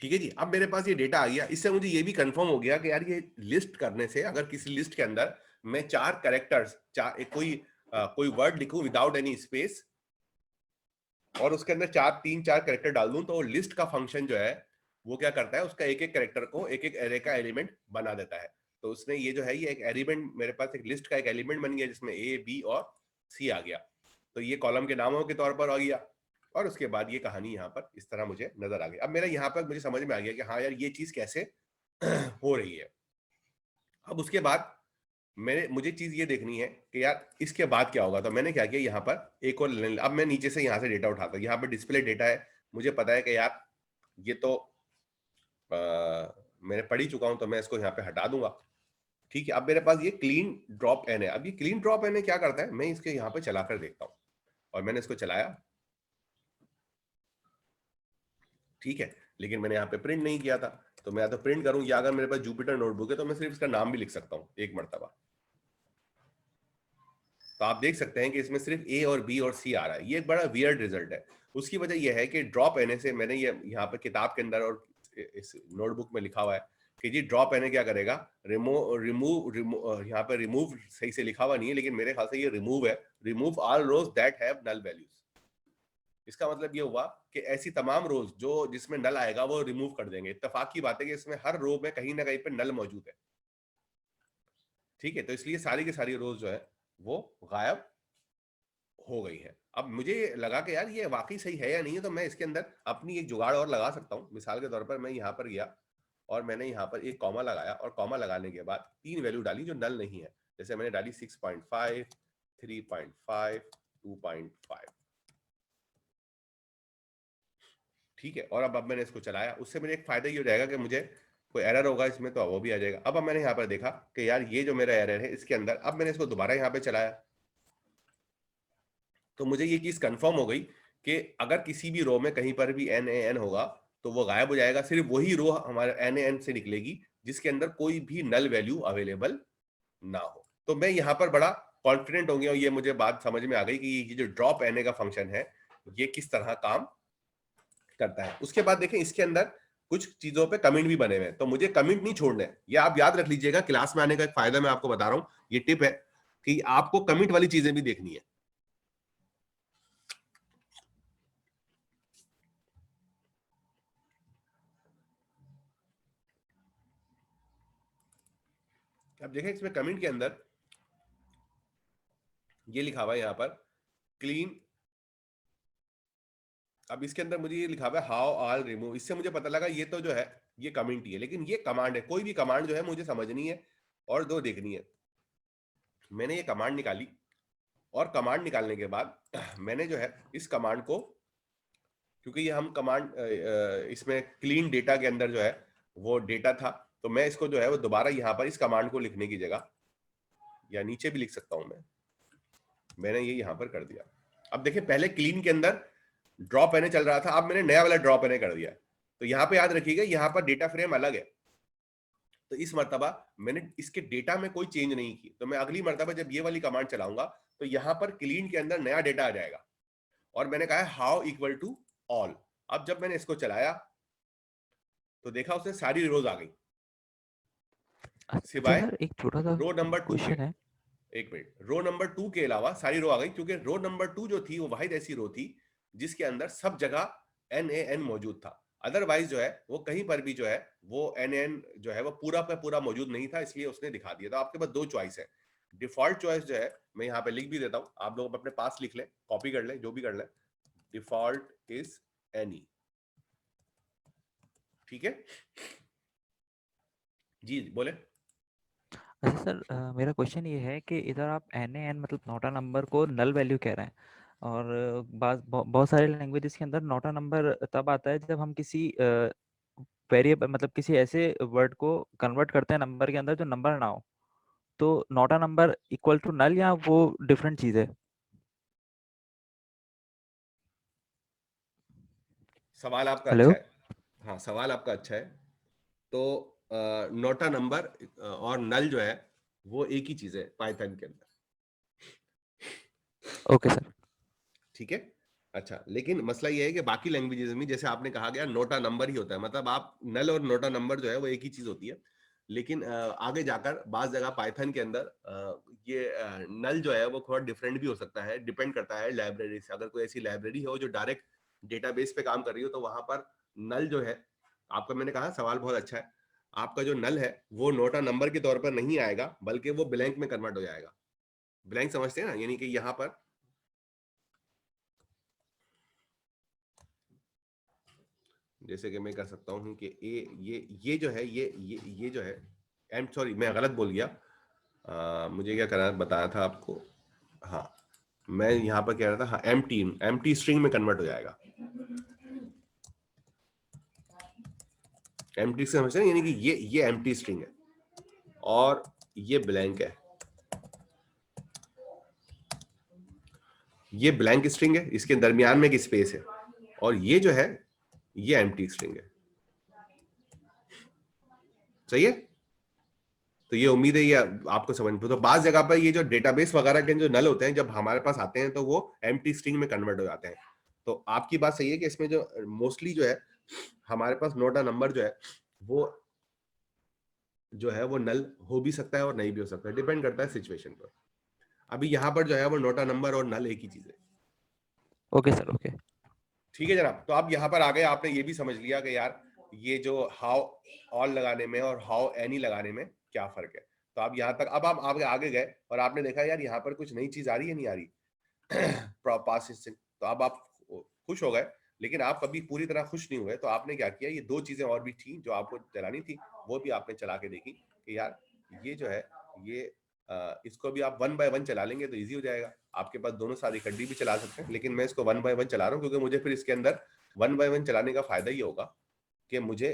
ठीक है जी। अब मेरे पास ये डेटा आ गया, इससे मुझे ये भी कंफर्म हो गया कि यार ये लिस्ट करने से, अगर किसी लिस्ट के अंदर मैं 4 कैरेक्टर्स, कोई वर्ड लिखूं विदाउट एनी स्पेस और उसके अंदर 4 कैरेक्टर डाल दूं, तो वो लिस्ट का फंक्शन जो है वो क्या करता है, उसका एक एक कैरेक्टर को एक एक एरे का एलिमेंट बना देता है। तो उसने ये जो है ये एक एलिमेंट, मेरे पास एक लिस्ट का एक एलिमेंट बन गया जिसमें ए, बी और सी आ गया। तो ये कॉलम के नामों के तौर पर आ गया और उसके बाद ये कहानी यहाँ पर इस तरह मुझे नजर आ गई। अब मेरा यहाँ पर मुझे समझ में आ गया कि हाँ यार ये चीज कैसे हो रही है। अब उसके बाद मुझे चीज ये देखनी है कि यार इसके बाद क्या होगा। तो मैंने क्या किया, यहाँ पर एक और अब मैं नीचे से यहाँ से डेटा उठाता हूँ। यहाँ पर डिस्प्ले डेटा है, मुझे पता है कि यार ये तो मैंने पढ़ ही चुका हूं, तो मैं इसको यहाँ पे हटा दूंगा। ठीक है, अब मेरे पास ये क्लीन ड्रॉप एन है। अब ये क्लीन ड्रॉप एन क्या करता है, मैं इसके यहाँ पे चला कर देखता हूँ। और मैंने इसको चलाया, ठीक है, लेकिन मैंने यहाँ पे प्रिंट नहीं किया था। तो मैं या तो प्रिंट करूं, या अगर मेरे पास जुपिटर नोटबुक है तो मैं सिर्फ इसका नाम भी लिख सकता हूँ एक मरतबा। तो आप देख सकते हैं कि इसमें सिर्फ ए और बी और सी आ रहा है। ये एक बड़ा वियर्ड रिजल्ट है। उसकी वजह यह है कि ड्रॉप एन से, मैंने ये यहाँ पे किताब के अंदर और इस नोटबुक में लिखा हुआ है कि जी ड्रॉप एन क्या करेगा, यहाँ पे रिमूव सही से लिखा हुआ नहीं है, लेकिन मेरे ख्याल से ये रिमूव है, remove all rows that have null values. इसका मतलब ये हुआ कि ऐसी तमाम रोज जो जिसमें नल आएगा वो रिमूव कर देंगे। इत्तेफाक की बात है कि इसमें हर रो में कहीं ना कहीं पे नल मौजूद है। ठीक है, तो इसलिए सारी की सारी रोज जो है वो गायब हो गई है। अब मुझे लगा कि यार ये वाकई सही है या नहीं है, तो मैं इसके अंदर अपनी एक जुगाड़ और लगा सकता हूँ। मिसाल के तौर पर मैं यहाँ पर गया और मैंने यहाँ पर एक कॉमा लगाया, और कॉमा लगाने के बाद 3 वैल्यू डाली जो नल नहीं है। जैसे मैंने डाली 6.5, 3.5, 2.5। ठीक है, और अब मैंने इसको चलाया। उससे मुझे एक फायदा ये हो जाएगा कि मुझे कोई एरर होगा इसमें तो वो भी आ जाएगा। अब मैंने यहाँ पर देखा कि यार ये जो मेरा एरर है इसके अंदर, अब मैंने इसको दोबारा यहाँ पे चलाया तो मुझे ये चीज कंफर्म हो गई कि अगर किसी भी रो में कहीं पर भी NaN होगा तो वो गायब हो जाएगा। सिर्फ वही रो हमारे NaN से निकलेगी जिसके अंदर कोई भी नल वैल्यू अवेलेबल ना हो। तो मैं यहाँ पर बड़ा कॉन्फिडेंट हो गया और ये मुझे बात समझ में आ गई कि ये जो ड्रॉप Na का फंक्शन है ये किस तरह काम करता है। उसके बाद देखें इसके अंदर कुछ चीजों पे कमेंट भी बने हुए हैं, तो मुझे कमेंट नहीं छोड़ने हैं। ये आप याद रख लीजिएगा, क्लास में आने का एक फायदा मैं आपको बता रहा हूं, ये टिप है कि आपको कमेंट वाली चीजें भी देखनी है। अब देखें इसमें कमेंट के अंदर ये लिखा हुआ है यहाँ पर क्लीन। अब इसके अंदर मुझे ये लिखा हुआ है हाउ आल रिमूव। इससे मुझे पता लगा ये तो जो है ये कमेंट ही है, लेकिन ये कमांड है। कोई भी कमांड जो है मुझे समझनी है और दो देखनी है। मैंने ये कमांड निकाली और कमांड निकालने के बाद मैंने जो है इस कमांड को, क्योंकि ये हम कमांड इसमें क्लीन डेटा के अंदर जो है वो डेटा था, तो मैं इसको जो है वो दोबारा यहाँ पर इस कमांड को लिखने की जगह, या नीचे भी लिख सकता हूं मैंने ये यहाँ पर कर दिया। अब देखिए पहले क्लीन के अंदर ड्रॉप एने चल रहा था, अब मैंने नया वाला ड्रॉप एने कर दिया। तो यहाँ पे याद रखिएगा यहाँ पर डेटा फ्रेम अलग है। तो इस मर्तबा मैंने इसके डेटा में कोई चेंज नहीं की, तो मैं अगली मर्तबा जब ये वाली कमांड चलाऊंगा तो यहाँ पर क्लीन के अंदर नया डेटा आ जाएगा और मैंने कहा है हाउ इक्वल टू ऑल। अब जब मैंने इसको चलाया तो देखा उसने सारी रोज आ गई अच्छा सिवाय सर, एक छोटा सा रो नंबर 2 के। क्वेश्चन है। एक मिनट, रो नंबर 2 के अलावा सारी रो आ गई, क्योंकि रो नंबर 2 जो थी वो वाहिद ऐसी रो थी जिसके अंदर सब जगह NaN मौजूद था। अदरवाइज जो है वो कहीं पर भी जो है वो NaN जो है वो पूरा का पूरा मौजूद नहीं था, इसलिए उसने दिखा दिया। तो आपके पास दो चॉइस है। डिफॉल्ट चॉइस जो है मैं यहाँ पे लिख भी देता हूँ, आप लोग अपने पास लिख लें, कॉपी कर लें, जो भी कर लें। Default is any. ठीक है जी, बोले। अच्छा सर, मेरा क्वेश्चन ये है कि इधर आप NaN मतलब नोटा नंबर को नल वैल्यू कह रहे हैं, और बहुत सारे लैंग्वेजेस के अंदर नोटा नंबर तब आता है जब हम किसी वेरिएबल मतलब किसी ऐसे वर्ड को कन्वर्ट करते हैं नंबर के अंदर जो नंबर ना हो। तो not a number equal to null, या वो डिफरेंट चीज़ है? सवाल आपका अच्छा हेलो। है। हाँ, सवाल आपका अच्छा है। तो नोटा नंबर और नल जो है वो एक ही चीज है पाइथन के अंदर। Okay sir. ठीक है, अच्छा, लेकिन मसला ये है कि बाकी लैंग्वेजेस में जैसे आपने कहा गया नोटा नंबर ही होता है, मतलब आप नल और नोटा नंबर जो है वो एक ही चीज होती है। लेकिन आगे जाकर बाज़ जगह पाइथन के अंदर ये नल जो है वो थोड़ा डिफरेंट भी हो सकता है, डिपेंड करता है लाइब्रेरी से। अगर कोई ऐसी लाइब्रेरी हो जो डायरेक्ट डेटाबेस पे काम कर रही हो तो वहां पर नल जो है, आपका मैंने कहा सवाल बहुत अच्छा है, आपका जो नल है वो नोटा नंबर के तौर पर नहीं आएगा, बल्कि वो ब्लैंक में कन्वर्ट हो जाएगा। ब्लैंक समझते हैं ना, यानी कि यहाँ पर जैसे कि मैं कर सकता हूँ कि ये जो है ये जो है एम, सॉरी मैं गलत बोल गया। मुझे क्या करना बताया था आपको, हाँ मैं यहाँ पर कह रहा था, हाँ एम टी स्ट्रिंग में कन्वर्ट हो जाएगा। एम टी से समझते हैं, यानी कि ये एम टी स्ट्रिंग है और ये ब्लैंक है, ये ब्लैंक स्ट्रिंग है, इसके दरमियान में एक स्पेस है, और ये जो है ये एम टी स्ट्रिंग है। सही है, तो ये उम्मीद है ये आपको समझ में। तो बाज जगह पर ये जो डेटाबेस वगैरह के जो नल होते हैं जब हमारे पास आते हैं तो वो एम्प्टी स्ट्रिंग में कन्वर्ट हो जाते हैं। तो आपकी बात सही है कि इसमें जो मोस्टली जो है हमारे पास नोटा नंबर जो है वो नल हो भी सकता है और नहीं भी हो सकता है, डिपेंड करता है सिचुएशन पर। अभी यहाँ पर जो है वो नोटा नंबर और नल एक ही चीज है। Okay sir, okay. ठीक है जनाब, तो आप यहाँ पर आ गए, आपने ये भी समझ लिया कि यार ये जो हाउ ऑल लगाने में और हाउ एनी लगाने में क्या फर्क है। तो आप यहाँ तक, अब आप आगे गए और आपने देखा यार यहाँ पर कुछ नई चीज आ रही है, नहीं आ रही पास, तो अब आप खुश हो गए। लेकिन आप कभी पूरी तरह खुश नहीं हुए, तो आपने क्या किया, ये दो चीजें और भी थी जो आपको चलानी थी, वो भी आपने चला के देखी कि यार ये जो है ये इसको भी आप वन बाय वन चला लेंगे तो इजी हो जाएगा। आपके पास दोनों सारी कड्डी भी चला सकते हैं, लेकिन मैं इसको वन बाय वन चला रहा हूँ क्योंकि मुझे फिर इसके अंदर वन बाय वन चलाने का फायदा ये होगा कि मुझे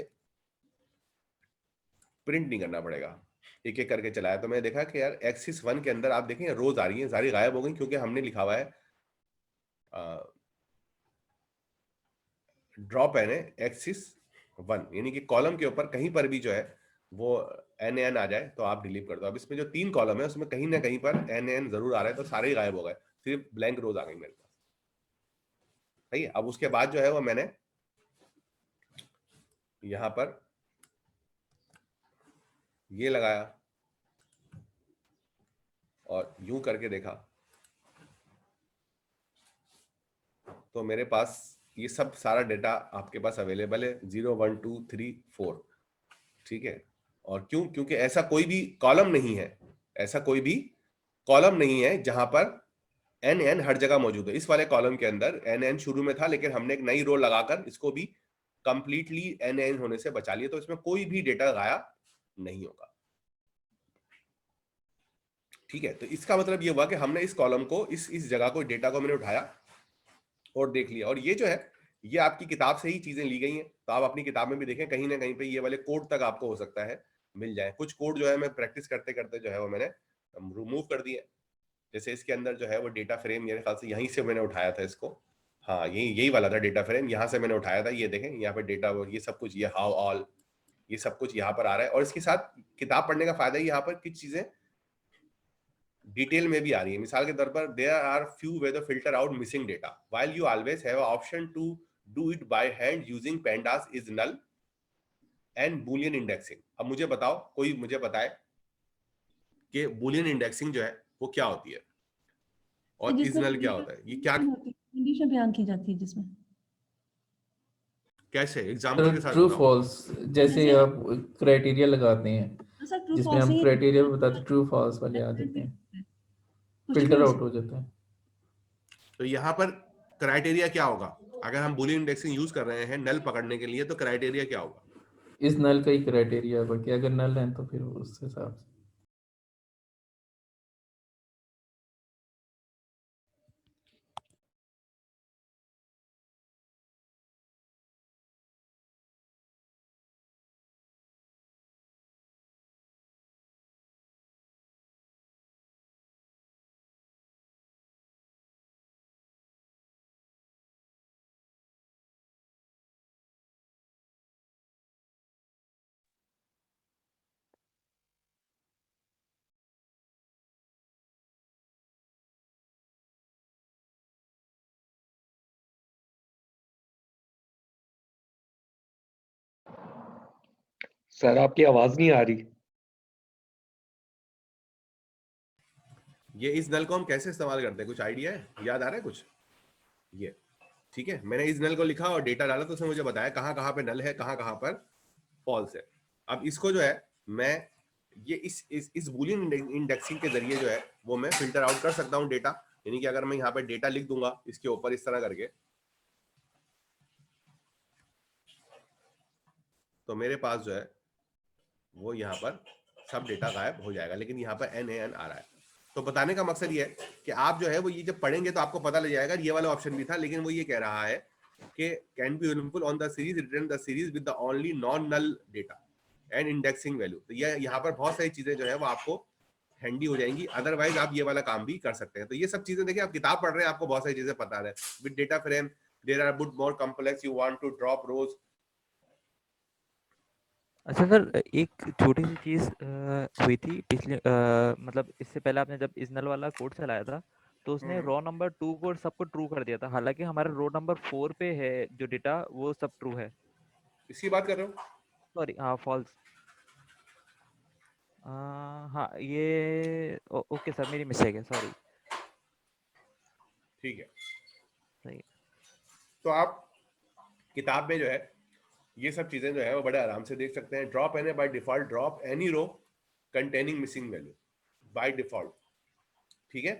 प्रिंट नहीं करना पड़ेगा। एक एक करके चलाया तो मैंने देखा कि यार एक्सिस वन के अंदर आप देखें रोज आ रही है, सारी गायब हो गई क्योंकि हमने लिखा हुआ है ड्रॉप एन एक्सिस वन, यानी कि कॉलम के ऊपर कहीं पर भी जो है वो एन एन आ जाए तो आप डिलीट कर दो। अब इसमें जो 3 कॉलम है उसमें कहीं ना कहीं पर एन एन जरूर आ रहा है, तो सारे ही गायब हो गए, सिर्फ ब्लैंक रोज आ गई मेरे पास। सही है, अब उसके बाद जो है वो मैंने यहां पर ये लगाया और यूं करके देखा तो मेरे पास ये सब सारा डेटा आपके पास अवेलेबल है, 0 1 2 3 4। ठीक है, और क्यों, क्योंकि ऐसा कोई भी कॉलम नहीं है, ऐसा कोई भी कॉलम नहीं है जहां पर एन एन हर जगह मौजूद है। इस वाले कॉलम के अंदर एन एन शुरू में था, लेकिन हमने एक नई रो लगाकर इसको भी कंप्लीटली एन एन होने से बचा लिया, तो इसमें कोई भी डेटा गायब नहीं होगा। ठीक है, तो इसका मतलब ये हुआ कि हमने इस कॉलम को, इस जगह को, डेटा को मैंने उठाया और देख लिया, और ये जो है ये आपकी किताब से ही चीजें ली गई हैं। तो आप अपनी किताब में भी देखें, कहीं ना कहीं पे ये वाले कोड तक आपको हो सकता है मिल जाए। कुछ कोड जो है मैं प्रैक्टिस करते करते जो है वो मैंने रिमूव कर दिए। जैसे इसके अंदर जो है वो डेटा फ्रेम मेरे ख्याल से यहीं से मैंने उठाया था इसको, हाँ यही यही वाला था डेटा फ्रेम, यहाँ से मैंने उठाया था। ये देखें यहाँ पे डेटा, ये सब कुछ, ये हाउ ऑल, ये सब कुछ यहाँ पर आ रहा है। और इसके साथ किताब पढ़ने का फायदा ही यहाँ पर कुछ चीजें डिटेल में भी आ रही है। मिसाल के तौर पर there are few ways the filter out missing data while you always have option to do it by hand using pandas is null and Boolean indexing. अब मुझे बताओ, कोई मुझे बताए कि बूलियन इंडेक्सिंग जो है वो क्या होती है और इज जिसमें नल क्या होता है, ये क्या, कंडीशन बयान की जाती है जिसमें। कैसे एग्जांपल के साथ ट्रू बताओ। फॉल्स, जैसे जैसे आप क्राइटेरिया लगाते हैं सर ट्रू जिसमें फॉल्स हम ही क्राइटेरिया बताते ट्रू फॉल्स वाले आ जाते हैं, कुछ भी फिल्टर हो आउट सकता हो जाता है। तो यहाँ पर क्राइटेरिया क्या होगा, अगर हम बूलियन इंडेक्सिंग यूज कर रहे हैं नल पकड़ने के लिए तो क्राइटेरिया क्या होगा। इस नल का ही क्राइटेरिया है, बाकी अगर नल है तो फिर उस हिसाब से। सर आपकी आवाज नहीं आ रही। ये इस नल को हम कैसे इस्तेमाल करते हैं, कुछ आइडिया है, याद आ रहा है कुछ? ये ठीक है, मैंने इस नल को लिखा और डेटा डाला तो उसने मुझे बताया कहाँ कहाँ पे नल है, कहाँ कहाँ पर फॉल्स है। अब इसको जो है मैं ये इस बूलियन इंडेक्सिंग के जरिए जो है वो मैं फिल्टर आउट कर सकता हूँ डेटा। यानी कि अगर मैं यहाँ पे डेटा लिख दूंगा इसके ऊपर इस तरह करके, तो मेरे पास जो है वो यहाँ पर सब डेटा गायब हो जाएगा, लेकिन यहाँ पर NaN आ रहा है। तो बताने का मकसद ये है कि आप जो है वो ये जब पढ़ेंगे तो आपको पता लग जाएगा। ये वाला ऑप्शन भी था, लेकिन वो ये कह रहा है कि can be useful on the series, return the series with the only non null data and indexing value. तो ये यहाँ पर बहुत सारी चीजें जो है वो आपको हैंडी हो जाएंगी, अदरवाइज आप ये वाला काम भी कर सकते हैं। तो ये सब चीजें देखिए, आप किताब पढ़ रहे हैं, आपको बहुत सारी चीजें पता है। With data frame there are but more complex, you want to drop rows. अच्छा सर, एक छोटी सी चीज़ हुई थी पिछले मतलब इससे पहले आपने जब इजनल वाला कोड चलाया था तो उसने रो नंबर 2 को सबको ट्रू कर दिया था, हालांकि हमारे रो नंबर 4 पे है जो डेटा वो सब ट्रू है। इसकी बात कर रहे हो? सॉरी, हाँ फॉल्स। हाँ ये ओके सर, मेरी मिस्टेक है, सॉरी। ठीक है, सही है। तो आप किताब में जो है ये सब चीजें जो है वो बड़े आराम से देख सकते हैं। Drop N by default drop any row containing missing value by default, ठीक है।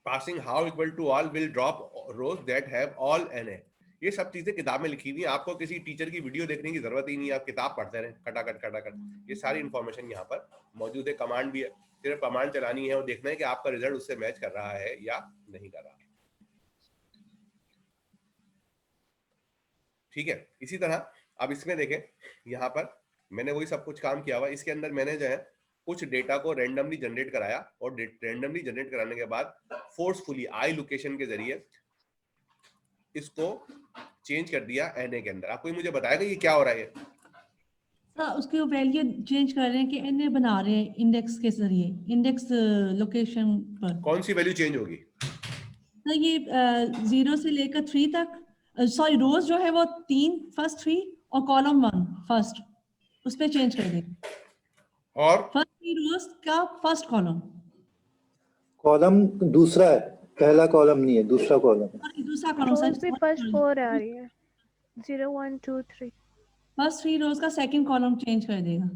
Passing how equal to all will drop rows that have all Na। ये सब चीजें किताब में लिखी हुई है, आपको किसी टीचर की वीडियो देखने की जरूरत ही नहीं है, आप किताब पढ़ते रहे खटाखट खटाखट। ये सारी इंफॉर्मेशन यहाँ पर मौजूद है। कमांड भी है, सिर्फ कमांड चलानी है और देखना है कि आपका रिजल्ट उससे मैच कर रहा है या नहीं कर रहा है, ठीक है। इसी तरह अब इसमें देखें, यहाँ पर मैंने वही सब कुछ काम किया हुआ। इसके अंदर मैंने जो है कुछ डेटा को रैंडमली जनरेट कराया और रैंडमली जनरेट कराने के बाद फोर्सफुली आई लोकेशन के जरिए इसको चेंज कर दिया Na के अंदर। आप कोई मुझे बताएगा ये क्या हो रहा है? सर उसकी वैल्यू चेंज कर रहे हैं कि एन बना रहे हैं इंडेक्स के जरिए, इंडेक्स लोकेशन पर। कौन सी वैल्यू चेंज होगी? सर ये 0 से लेकर 3 तक, सॉरी रोज जो है वो 3 फर्स्ट 3 और कॉलम 1 फर्स्ट, उस पे चेंज कर देंगे। और फर्स्ट 3 रोज का फर्स्ट कॉलम, कॉलम दूसरा है, पहला कॉलम नहीं है, दूसरा कॉलम है। और दूसरा कॉलम रोज भी फर्स्ट 4 आ सर रही है, 0 1 2 3। फर्स्ट 3 रोज का सेकंड कॉलम चेंज कर देगा।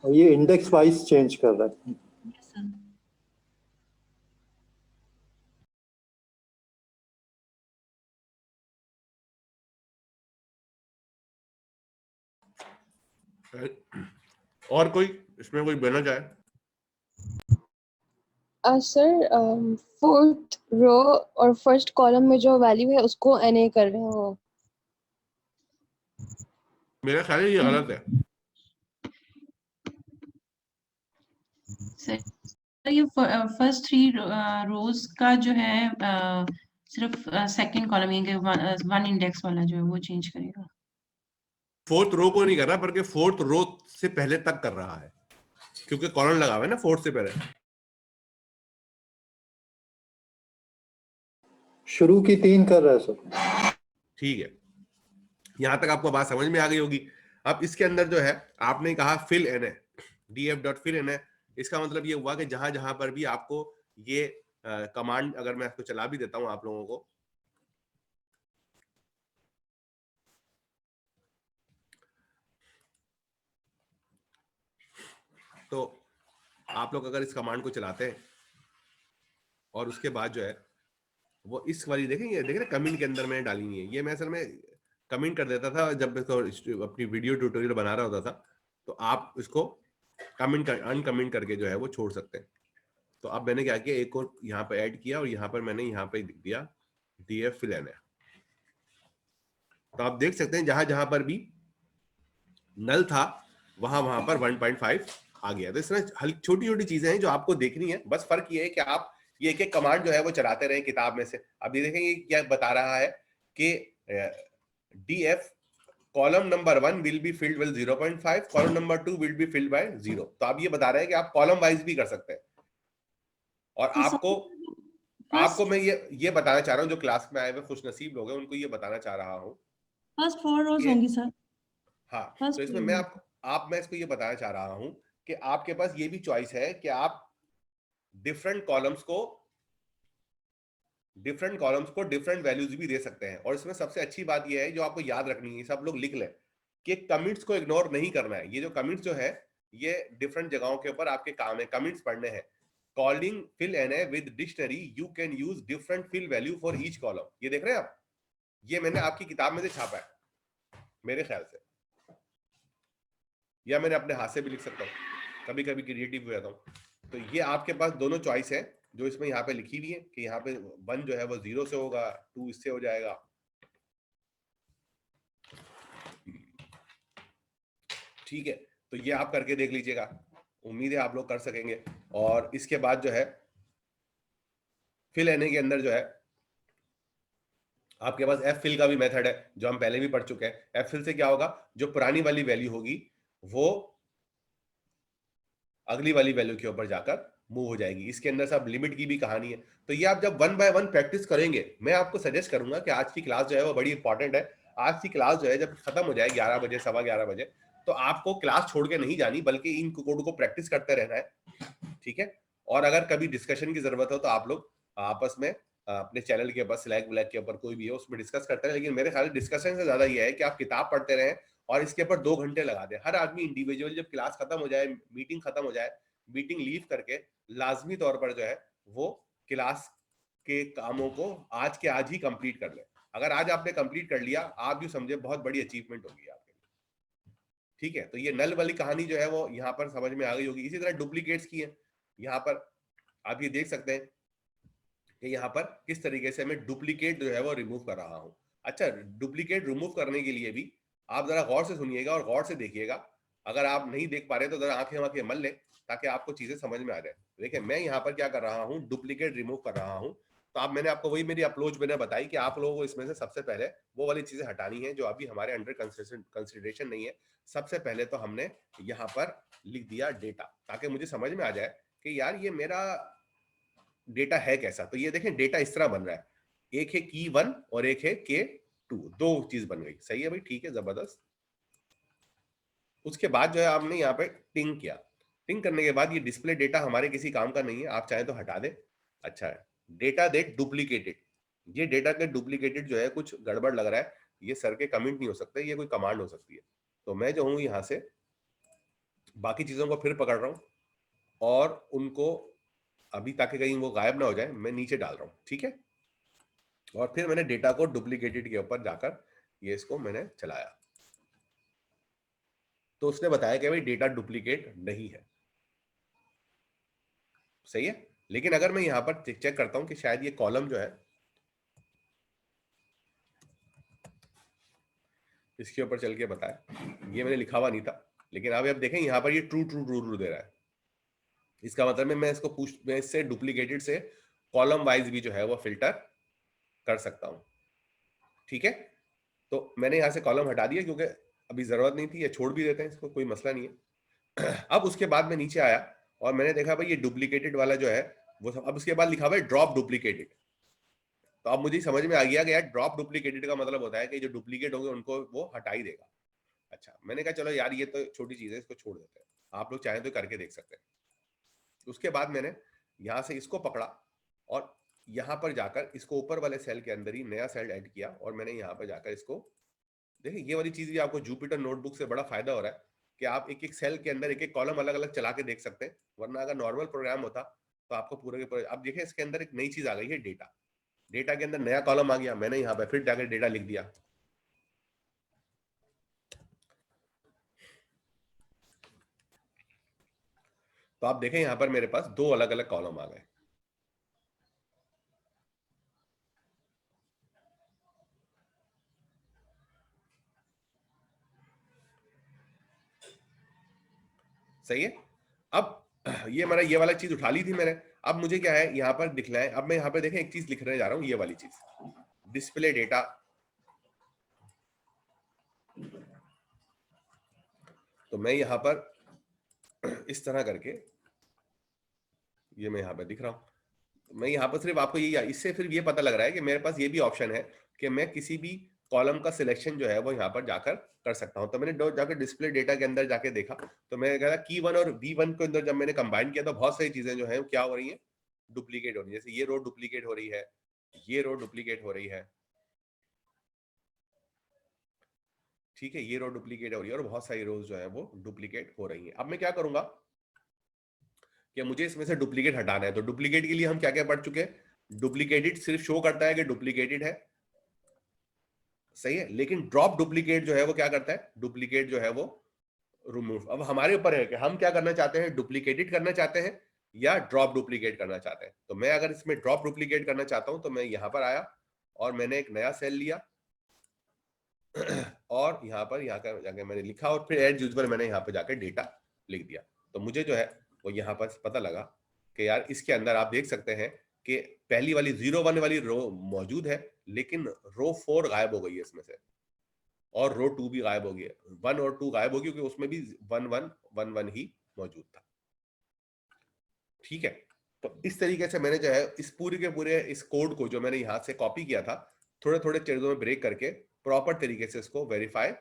और ये इंडेक्स वाइज चेंज कर रहा है। Yes sir. और कोई इसमें कोई बोलना चाहे? सर फोर्थ रो और फर्स्ट कॉलम में जो वैल्यू है उसको NA कर रहे हो। मेरा ख्याल है ये गलत है। सर ये फर्स्ट 3 रोज का जो है सिर्फ सेकंड कॉलम ये वन इंडेक्स वाला जो है वो चेंज करेगा। फोर्थ रो को नहीं कर रहा, बल्कि फोर्थ रो से पहले तक कर रहा है, क्योंकि कॉलम लगा हुआ है ना फोर्थ से पहले। शुरू की 3 कर रहा है सर। ठीक है, यहां तक आपको बात समझ में आ गई होगी। अब इसके अंदर जो है आपने कहा फिल Na, df.fill Na। इसका मतलब ये हुआ कि जहां जहां पर भी आपको ये कमांड, अगर मैं इसको चला भी देता हूं आप लोगों को, तो आप लोग अगर इस कमांड को चलाते हैं और उसके बाद जो है वो इस वाली देखें, ये देखें कमेंट के अंदर मैंने डाली नहीं है, ये मैं असल में कमेंट कर देता था जब इसको अपनी वीडियो ट्यूटोरियल बना रहा होता था, तो आप इसको कमेंट कर अनकमेंट करके जो है वो छोड़ सकते हैं। तो अब मैंने क्या किया, एक और यहाँ पे ऐड किया और यहाँ पर मैंने यहाँ पे लिख दिया df fill Na। तो आप देख सकते हैं जहां जहां पर भी नल था वहां वहां पर 1.5 आ गया। तो इस तरह छोटी छोटी चीजें हैं जो आपको देखनी है। बस फर्क ये है कि आप ये एक एक कमांड जो है वो चलाते रहे किताब में से। अब ये देखेंगे क्या बता रहा है कि df column number 1 will be filled with 0.5, column number 2 will be filled by 0। तो आप ये बता रहे हैं कि आप कॉलम वाइज भी कर सकते हैं। और आपको मैं ये बताना चाह रहा हूं, जो क्लास में आए हुए खुश नसीब लोग हैं उनको ये बताना चाह रहा हूं। फर्स्ट 4 रोज ये- होंगी सर। हाँ, First तो इसमें row मैं में। मैं इसको ये बताना चाह रहा हूं कि आपके पास ये भी चॉइस है कि आप डिफरेंट कॉलम्स को डिफरेंट वैल्यूज भी दे सकते हैं। और इसमें सबसे अच्छी बात यह है जो आपको याद रखनी है, सब लोग लिख लें, कि कमिट्स को इग्नोर नहीं करना है। ये जो कमिट्स जो है ये डिफरेंट जगहों के ऊपर आपके काम है, कमिट्स पढ़ने हैं। Calling fill N with dictionary you can use different fill value for each column. ये देख रहे हैं आप, ये मैंने आपकी किताब में से छापा है मेरे ख्याल से, या मैंने अपने हाथ से भी लिख सकता हूँ, कभी कभी क्रिएटिव हो जाता हूँ। तो ये आपके पास दोनों चॉइस है जो इसमें यहाँ पे लिखी हुई है कि यहाँ पे 1 जो है वो 0 से होगा, 2 इससे हो जाएगा। ठीक है, तो ये आप करके देख लीजिएगा, उम्मीद है आप लोग कर सकेंगे। और इसके बाद जो है फिल एन के अंदर जो है आपके पास एफ फिल का भी मेथड है जो हम पहले भी पढ़ चुके हैं। एफ फिल से क्या होगा, जो पुरानी वाली वैल्यू होगी वो अगली वाली वैल्यू के ऊपर जाकर मूव हो जाएगी। इसके अंदर सब लिमिट की भी कहानी है। तो ये आप जब 1 बाय 1 प्रैक्टिस करेंगे, मैं आपको सजेस्ट करूंगा कि आज की क्लास जो है वो बड़ी इंपॉर्टेंट है। आज की क्लास जो है जब खत्म हो जाए 11 बजे, 11:15 बजे, तो आपको क्लास छोड़ के नहीं जानी, बल्कि इन कोड को प्रैक्टिस करते रहना है। ठीक है, और अगर कभी डिस्कशन की जरूरत हो तो आप लोग आपस में अपने चैनल के ऊपर स्लैक ब्लैक के ऊपर कोई भी हो उसमें डिस्कस करते हैं। लेकिन मेरे ख्याल डिस्कशन से ज्यादा ये है कि आप किताब पढ़ते रहें और इसके ऊपर 2 घंटे लगा दें। हर आदमी इंडिविजुअल जब क्लास खत्म हो जाए, मीटिंग खत्म हो जाए, मीटिंग लीव करके लाजमी तौर पर जो है वो क्लास के कामों को आज के आज ही कंप्लीट कर ले। अगर आज आपने कंप्लीट कर लिया, आप भी समझे बहुत बड़ी अचीवमेंट होगी आपके लिए। ठीक है, तो ये नल वाली कहानी जो है वो यहाँ पर समझ में आ गई होगी। इसी तरह डुप्लीकेट्स की है, यहाँ पर आप ये देख सकते हैं कि यहाँ पर किस तरीके से मैं डुप्लीकेट जो है वो रिमूव कर रहा हूँ। अच्छा, डुप्लीकेट रिमूव करने के लिए भी आप जरा गौर से सुनिएगा और गौर से देखिएगा। अगर आप नहीं देख पा रहे तो जरा आंखें मल लें ताकि आपको चीजें समझ में आ जाए। देखिए मैं यहाँ पर क्या कर रहा हूँ, डुप्लीकेट रिमूव कर रहा हूँ। तो आप मैंने आपको वही मेरी अप्रोच मैंने बताई कि आप लोगों को इसमें से सबसे पहले वो वाली चीजें हटानी है जो अभी हमारे अंडर कंसिडरेशन नहीं है। सबसे पहले तो हमने यहाँ पर लिख दिया डेटा, ताकि मुझे समझ में आ जाए कि यार ये मेरा डेटा है कैसा। तो ये देखें डेटा इस तरह बन रहा है, एक है की 1 और एक है के 2, 2 चीज बन गई। सही है भाई, ठीक है, जबरदस्त। उसके बाद जो है आपने यहाँ पे टिंग किया। टिंग करने के बाद ये डिस्प्ले डेटा हमारे किसी काम का नहीं है, आप चाहें तो हटा दें। अच्छा है, डेटा देट डुप्लीकेटेड, ये डेटा के डुप्लीकेटेड जो है कुछ गड़बड़ लग रहा है, ये सर के कमेंट नहीं हो सकते, ये कोई कमांड हो सकती है। तो मैं जो हूँ यहाँ से बाकी चीजों को फिर पकड़ रहा हूँ और उनको अभी ताकि कहीं वो गायब ना हो जाए मैं नीचे डाल रहा हूँ। ठीक है, और फिर मैंने डेटा को डुप्लीकेटेड के ऊपर जाकर ये इसको मैंने चलाया, तो उसने बताया कि भाई डेटा डुप्लीकेट नहीं है। सही है, लेकिन अगर मैं यहां पर चेक करता हूं कि शायद ये कॉलम जो है इसके ऊपर चल के बताए, ये मैंने लिखा हुआ नहीं था, लेकिन अब देखें यहां पर ये true true true true they रहा है। इसका मतलब मैं इसको मैं इससे डुप्लीकेटेड से कॉलम वाइज भी जो है वो फिल्टर कर सकता हूं। ठीक है, तो मैंने यहां से कॉलम हटा दिया क्योंकि अभी जरूरत नहीं थी, ये छोड़ भी देते हैं इसको, कोई मसला नहीं है। अब उसके बाद मैं नीचे आया और मैंने देखा भाई ये डुप्लीकेटेड वाला जो है वो सब, अब उसके बाद लिखा हुआ है ड्रॉप डुप्लीकेटेड। तो अब मुझे समझ में आ गया कि यार ड्रॉप डुप्लीकेटेड का मतलब होता है कि जो डुप्लीकेट होंगे उनको वो हटा ही देगा। अच्छा, मैंने कहा चलो यार ये तो छोटी चीज है, इसको छोड़ देते हैं, आप लोग चाहें तो करके देख सकते हैं। उसके बाद मैंने यहां से इसको पकड़ा और यहां पर जाकर इसको ऊपर वाले सेल के अंदर ही नया सेल ऐड किया और मैंने यहां पर जाकर इसको, देखिए ये वाली चीज भी आपको जुपिटर नोटबुक से बड़ा फायदा हो रहा है कि आप एक एक सेल के अंदर एक एक कॉलम अलग अलग चला के देख सकते हैं, वरना अगर नॉर्मल प्रोग्राम होता तो आपको पूरे के पूरे। अब देखिए इसके अंदर एक नई चीज आ गई है डेटा, डेटा के अंदर नया कॉलम आ गया, मैंने यहाँ पे फिर जाकर डेटा लिख दिया। तो आप देखें यहाँ पर मेरे पास 2 अलग अलग कॉलम आ गए। सही है, अब ये मेरा ये वाला चीज उठा ली थी मैंने, अब मुझे क्या है यहाँ पर दिखना है। अब मैं यहाँ पर देखें एक चीज लिखने जा रहा हूँ, ये वाली चीज डिस्प्ले डेटा। तो मैं यहाँ पर इस तरह करके ये मैं यहाँ पे दिख रहा हूँ। मैं यहाँ पर सिर्फ आपको ये, इससे फिर ये पता लग रहा है कि मेरे पास ये भी ऑप्शन है कि मैं किसी भी कॉलम का सिलेक्शन जो है वो यहाँ पर जाकर कर सकता हूँ। तो मैंने जाकर डिस्प्ले डेटा के अंदर जाके देखा, तो मैंने कहा की 1 और V1 के अंदर जब मैंने कंबाइन किया तो बहुत सारी चीजें जो है क्या हो रही है, डुप्लीकेट हो रही है। जैसे ये रो डुप्लीकेट हो रही है, ये रो डुप्लीकेट हो रही है, ठीक है, ये रो डुप्लीकेट हो रही है और बहुत सारी रोज जो है वो डुप्लीकेट हो रही है। अब मैं क्या करूंगा कि मुझे इसमें से डुप्लीकेट हटाना है। तो डुप्लीकेट के लिए हम क्या क्या पढ़ चुके हैं, डुप्लीकेटेड सिर्फ शो करता है कि डुप्लीकेटेड है, सही है, लेकिन ड्रॉप डुप्लीकेट जो है वो क्या करता है, डुप्लीकेट जो है वो रिमूव। अब हमारे ऊपर है कि हम क्या करना चाहते हैं, डुप्लीकेटेड करना चाहते हैं या ड्रॉप डुप्लीकेट करना चाहते हैं। तो मैं अगर इसमें ड्रॉप डुप्लीकेट करना चाहता हूं तो मैं यहां पर आया और मैंने एक नया सेल लिया और यहाँ पर जाके मैंने लिखा और फिर एज यूजुअल मैंने यहाँ पे जाकर डेटा लिख दिया। तो मुझे जो है वो यहाँ पर पता लगा कि यार इसके अंदर आप देख सकते हैं कि पहली वाली 0-1 वाली रो मौजूद है, लेकिन रो 4 गायब हो गई है इसमें से, और रो 2 भी गायब हो गई है। 1 और 2 गायब हो गई क्योंकि उसमें भी 1-1-1-1 ही मौजूद था, ठीक है। तो इस तरीके से मैंने जो है इस पूरे के पूरे इस कोड को जो मैंने यहाँ से कॉपी किया था, थोड़े थोड़े चीजों में ब्रेक करके प्रॉपर तरीके से इसको वेरीफाई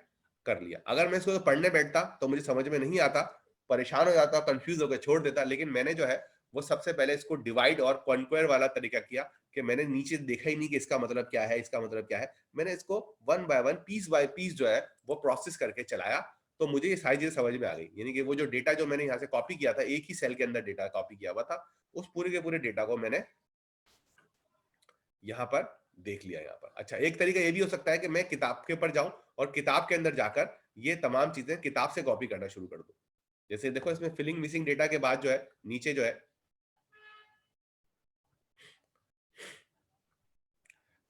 कर लिया। अगर मैं इसको पढ़ने बैठता तो मुझे समझ में नहीं आता, परेशान हो जाता, कंफ्यूज होकर छोड़ देता। लेकिन मैंने जो है वो सबसे पहले इसको डिवाइड और कॉन्क्वेयर वाला तरीका किया कि मैंने नीचे देखा ही नहीं कि इसका मतलब क्या है, इसका मतलब क्या है। मैंने इसको 1 बाय 1 पीस बाय पीस जो है वो प्रोसेस करके चलाया, तो मुझे ये सारी चीजें समझ में आ गई। यानी कि वो जो डेटा जो मैंने यहाँ से कॉपी किया था, एक ही सेल के अंदर डेटा कॉपी किया हुआ था, उस पूरे के पूरे डेटा को मैंने यहाँ पर देख लिया यहाँ पर। अच्छा, एक तरीका ये भी हो सकता है कि मैं किताब के ऊपर जाऊं और किताब के अंदर जाकर ये तमाम चीजें किताब से कॉपी करना शुरू कर दूं। जैसे देखो इसमें फिलिंग मिसिंग डेटा के बाद जो है नीचे जो है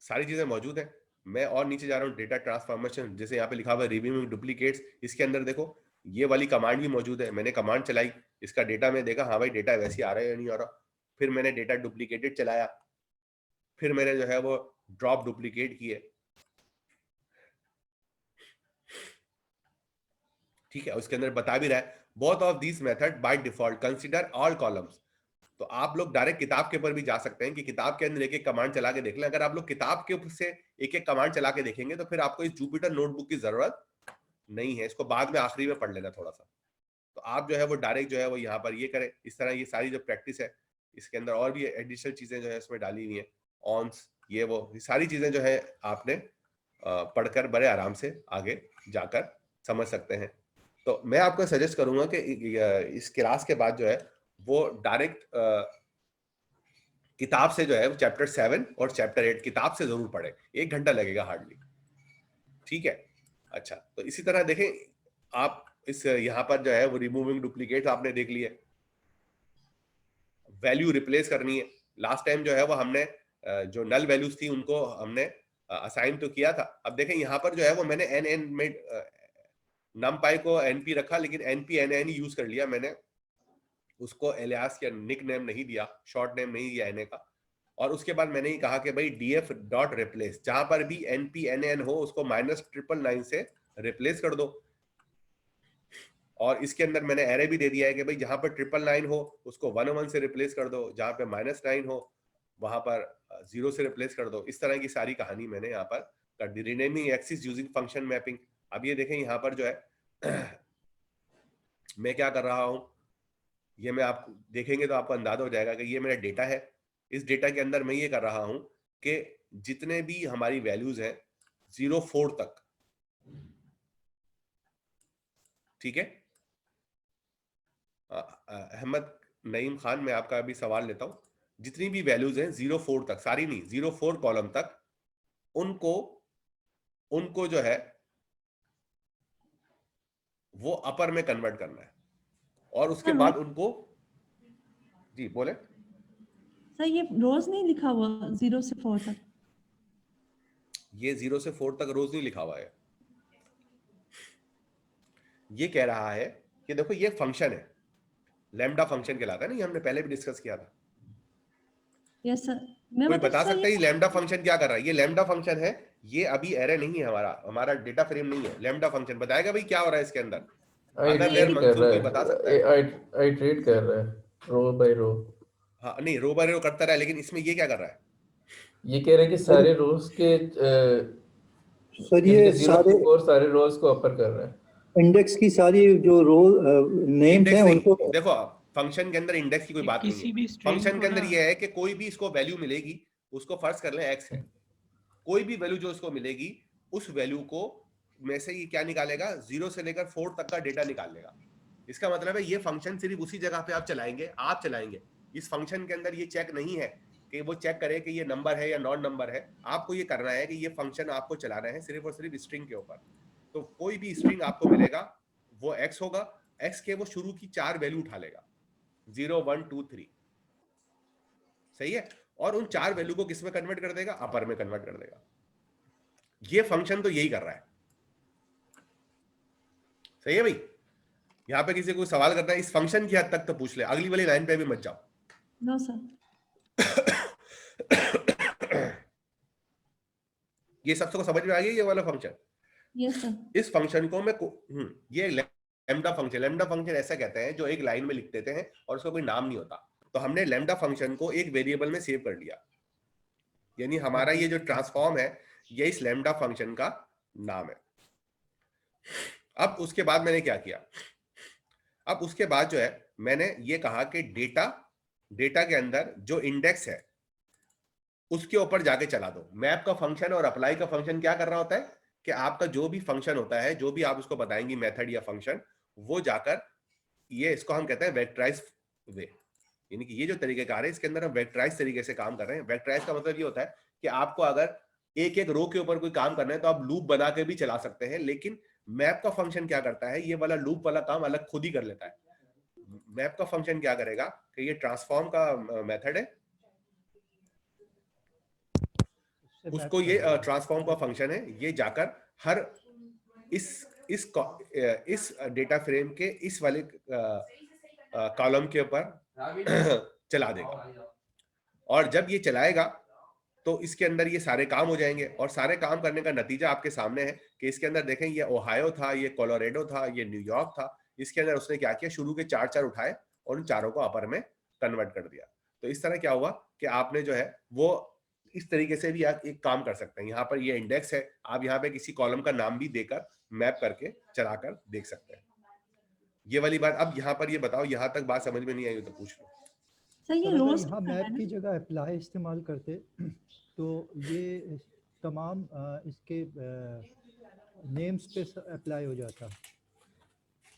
सारी चीजें मौजूद है। मैं और नीचे जा रहा हूँ, डेटा ट्रांसफॉर्मेशन, जैसे यहाँ पे लिखा हुआ है रिव्यूइंग डुप्लीकेट्स, इसके अंदर देखो ये वाली कमांड भी मौजूद है। मैंने कमांड चलाई, इसका डेटा में देखा, हाँ भाई डेटा वैसे आ रहा है या नहीं आ रहा। फिर मैंने डेटा डुप्लीकेटेड चलाया, फिर मैंने जो है वो ड्रॉप डुप्लीकेट किए, ठीक है। उसके अंदर बता भी रहा है both of this method by default consider all columns. तो आप लोग डायरेक्ट किताब के ऊपर भी जा सकते हैं कि किताब के अंदर एक एक कमांड चला के देख लें। अगर आप लोग किताब के ऊपर से एक एक कमांड चला के देखेंगे तो फिर आपको इस जुपिटर नोटबुक की जरूरत नहीं है, इसको बाद में आखिरी में पढ़ लेना थोड़ा सा। तो आप जो है वो डायरेक्ट जो है वो यहाँ पर ये करें। इस तरह ये सारी जो प्रैक्टिस है इसके अंदर और भी एडिशनल चीजें जो है इसमें डाली हुई है, ऑन्स, ये वो सारी चीजें जो है आपने पढ़कर बड़े आराम से आगे जाकर समझ सकते हैं। तो मैं आपको सजेस्ट करूंगा कि इस क्लास के बाद जो है वो डायरेक्ट किताब से जो है चैप्टर 7 और चैप्टर 8 किताब से जरूर पढ़े, 1 घंटा लगेगा हार्डली, ठीक है। अच्छा, तो इसी तरह देखें आप इस यहाँ पर जो है वो रिमूविंग डुप्लीकेट आपने देख लिए, वैल्यू रिप्लेस करनी है। लास्ट टाइम जो है वो हमने जो नल वैल्यूज थी उनको हमने असाइन तो किया था। अब देखें यहाँ पर जो है वो मैंने एन में नमपाई को एनपी रखा, लेकिन एनपी एन यूज कर लिया मैंने, उसको एलियास या निक नेम नहीं दिया, शॉर्ट नेम नहीं दिया एन का। और उसके बाद मैंने ही कहा कि भाई df डॉट रिप्लेस, जहां पर भी npnn हो उसको -999 से रिप्लेस कर दो। और इसके अंदर मैंने एरे भी दे दिया है कि भाई जहां पर 999 हो उसको 101 से रिप्लेस कर दो, जहां पे -9 हो वहां पर 0 से रिप्लेस कर दो। इस तरह की सारी कहानी मैंने यहाँ पर कर दी। Renaming axis using function mapping. अब ये देखें यहाँ पर जो है मैं क्या कर रहा हूँ, ये मैं आप देखेंगे तो आपको अंदाजा हो जाएगा कि ये मेरा डेटा है। इस डेटा के अंदर मैं ये कर रहा हूं कि जितने भी हमारी वैल्यूज हैं 04 तक, ठीक है। अहमद नईम खान, मैं आपका अभी सवाल लेता हूं, जितनी भी वैल्यूज हैं 04 तक, सारी नहीं 04 कॉलम तक, उनको जो है वो अपर में कन्वर्ट करना है। और उसके बाद उनको, जी बोले सर, ये रोज नहीं लिखा हुआ 0 से 4 तक? ये 0 से 4 तक रोज नहीं लिखा हुआ है। ये कह रहा है कि देखो ये फंक्शन है, लैम्डा फंक्शन कहलाता है ना, ये हमने पहले भी डिस्कस किया था। Yes sir. मैं कोई मतलब बता सर सकता है ये लैम्डा फंक्शन क्या कर रहा है? ये लैम्डा फंक्शन है, ये अभी एरे नहीं है, हमारा डेटा फ्रेम नहीं है। लैम्डा फंक्शन बताएगा भाई क्या हो रहा है इसके अंदर। अगर देयर मंसूर कोई बता सकता है। आइटरेट कर रहा है रो बाय रो। हाँ नहीं, रो बाय रो करता रहा है, लेकिन इसमें ये क्या कर रहा है? ये कह रहा है कि सारे रोज के सर ये यानी कि 0 सारे to 4 सारे रोज को अपर कर रहा है। इंडेक्स की सारी जो रोल नेम्स इंडेक्स हैं नहीं, उनको देखो फंक्शन के अंदर इंडेक्स की कोई बात नहीं है। फंक्शन के अंदर ये है कि कोई भी इसको वैल्यू मिलेगी, उसको फर्ज कर लें x है, कोई भी वैल्यू जो इसको मिलेगी उस वैल्यू को में से ये क्या निकालेगा, 0 से लेकर 4 तक का डेटा निकाल लेगा। इसका मतलब है ये फंक्शन सिर्फ उसी जगह पे आप चलाएंगे। इस फंक्शन के अंदर ये चेक नहीं है कि वो चेक करे कि ये नंबर है या नॉन नंबर है। आपको ये करना है कि ये फंक्शन आपको चलाना है सिर्फ और सिर्फ स्ट्रिंग के ऊपर। तो कोई भी स्ट्रिंग आपको मिलेगा वो x होगा, x के वो शुरू की 4 वैल्यू उठा लेगा, 0 1 2 3, सही है, और उन 4 वैल्यू को किस में कन्वर्ट कर देगा, अपर में कन्वर्ट कर देगा। ये फंक्शन तो यही कर रहा है, सही है भाई। यहां पे किसी को सवाल करना है इस फंक्शन की हद तक तो पूछ ले, अगली वाली लाइन पे भी मत जाओ। No sir. ये सबको समझ में आ गया ये वाला फंक्शन? Yes sir. इस फंक्शन को मैं ये लैम्डा फंक्शन ऐसा कहते हैं जो एक लाइन में लिख देते हैं और उसका कोई नाम नहीं होता। तो हमने लैम्डा फंक्शन को एक वेरिएबल में सेव कर लिया, यानी हमारा ये जो ट्रांसफॉर्म है ये इस लैम्डा फंक्शन का नाम है। अब उसके बाद मैंने क्या किया, अब उसके बाद जो है मैंने ये कहा कि डेटा के अंदर जो इंडेक्स है उसके ऊपर जाके चला दो। मैप का फंक्शन और अप्लाई का फंक्शन क्या कर रहा होता है कि आपका जो भी फंक्शन होता है, जो भी आप उसको बताएंगे मेथड या फंक्शन, वो जाकर ये इसको हम कहते हैं वेक्टराइज वे, यानी कि ये जो तरीकेकार है इसके अंदर हम वेक्टराइज तरीके से काम कर रहे हैं। वेक्टराइज का मतलब ये होता है कि आपको अगर एक एक रो के ऊपर कोई काम करना है तो आप लूप बना के भी चला सकते हैं, लेकिन मैप का फंक्शन क्या करता है, ये वाला लूप वाला काम अलग खुद ही कर लेता है। मैप का फंक्शन क्या करेगा कि ये ट्रांसफॉर्म का मेथड है, उसको ये ट्रांसफॉर्म का फंक्शन है, ये जाकर हर इस डेटा फ्रेम के इस वाले कॉलम के ऊपर चला देगा। और जब ये चलाएगा तो इसके अंदर ये सारे काम हो जाएंगे, और सारे काम करने का नतीजा आपके सामने है कि इसके अंदर देखें ये ओहायो था, ये कोलोराडो था, ये न्यूयॉर्क था। इसके अंदर उसने क्या किया, शुरू के 4 उठाए और उन चारों को अपर में कन्वर्ट कर दिया। तो इस तरह क्या हुआ कि आपने जो है वो इस तरीके से भी आप एक काम कर सकते हैं। यहाँ पर ये इंडेक्स है, आप यहाँ पे किसी कॉलम का नाम भी देकर मैप करके चलाकर देख सकते हैं। ये वाली बात। अब यहाँ पर ये बताओ, यहाँ तक बात समझ में नहीं आई तो पूछ लो। सर ये अगर रोज यहाँ मैप की जगह अप्लाई इस्तेमाल करते तो ये तमाम इसके नेम्स पे अप्लाई हो जाता।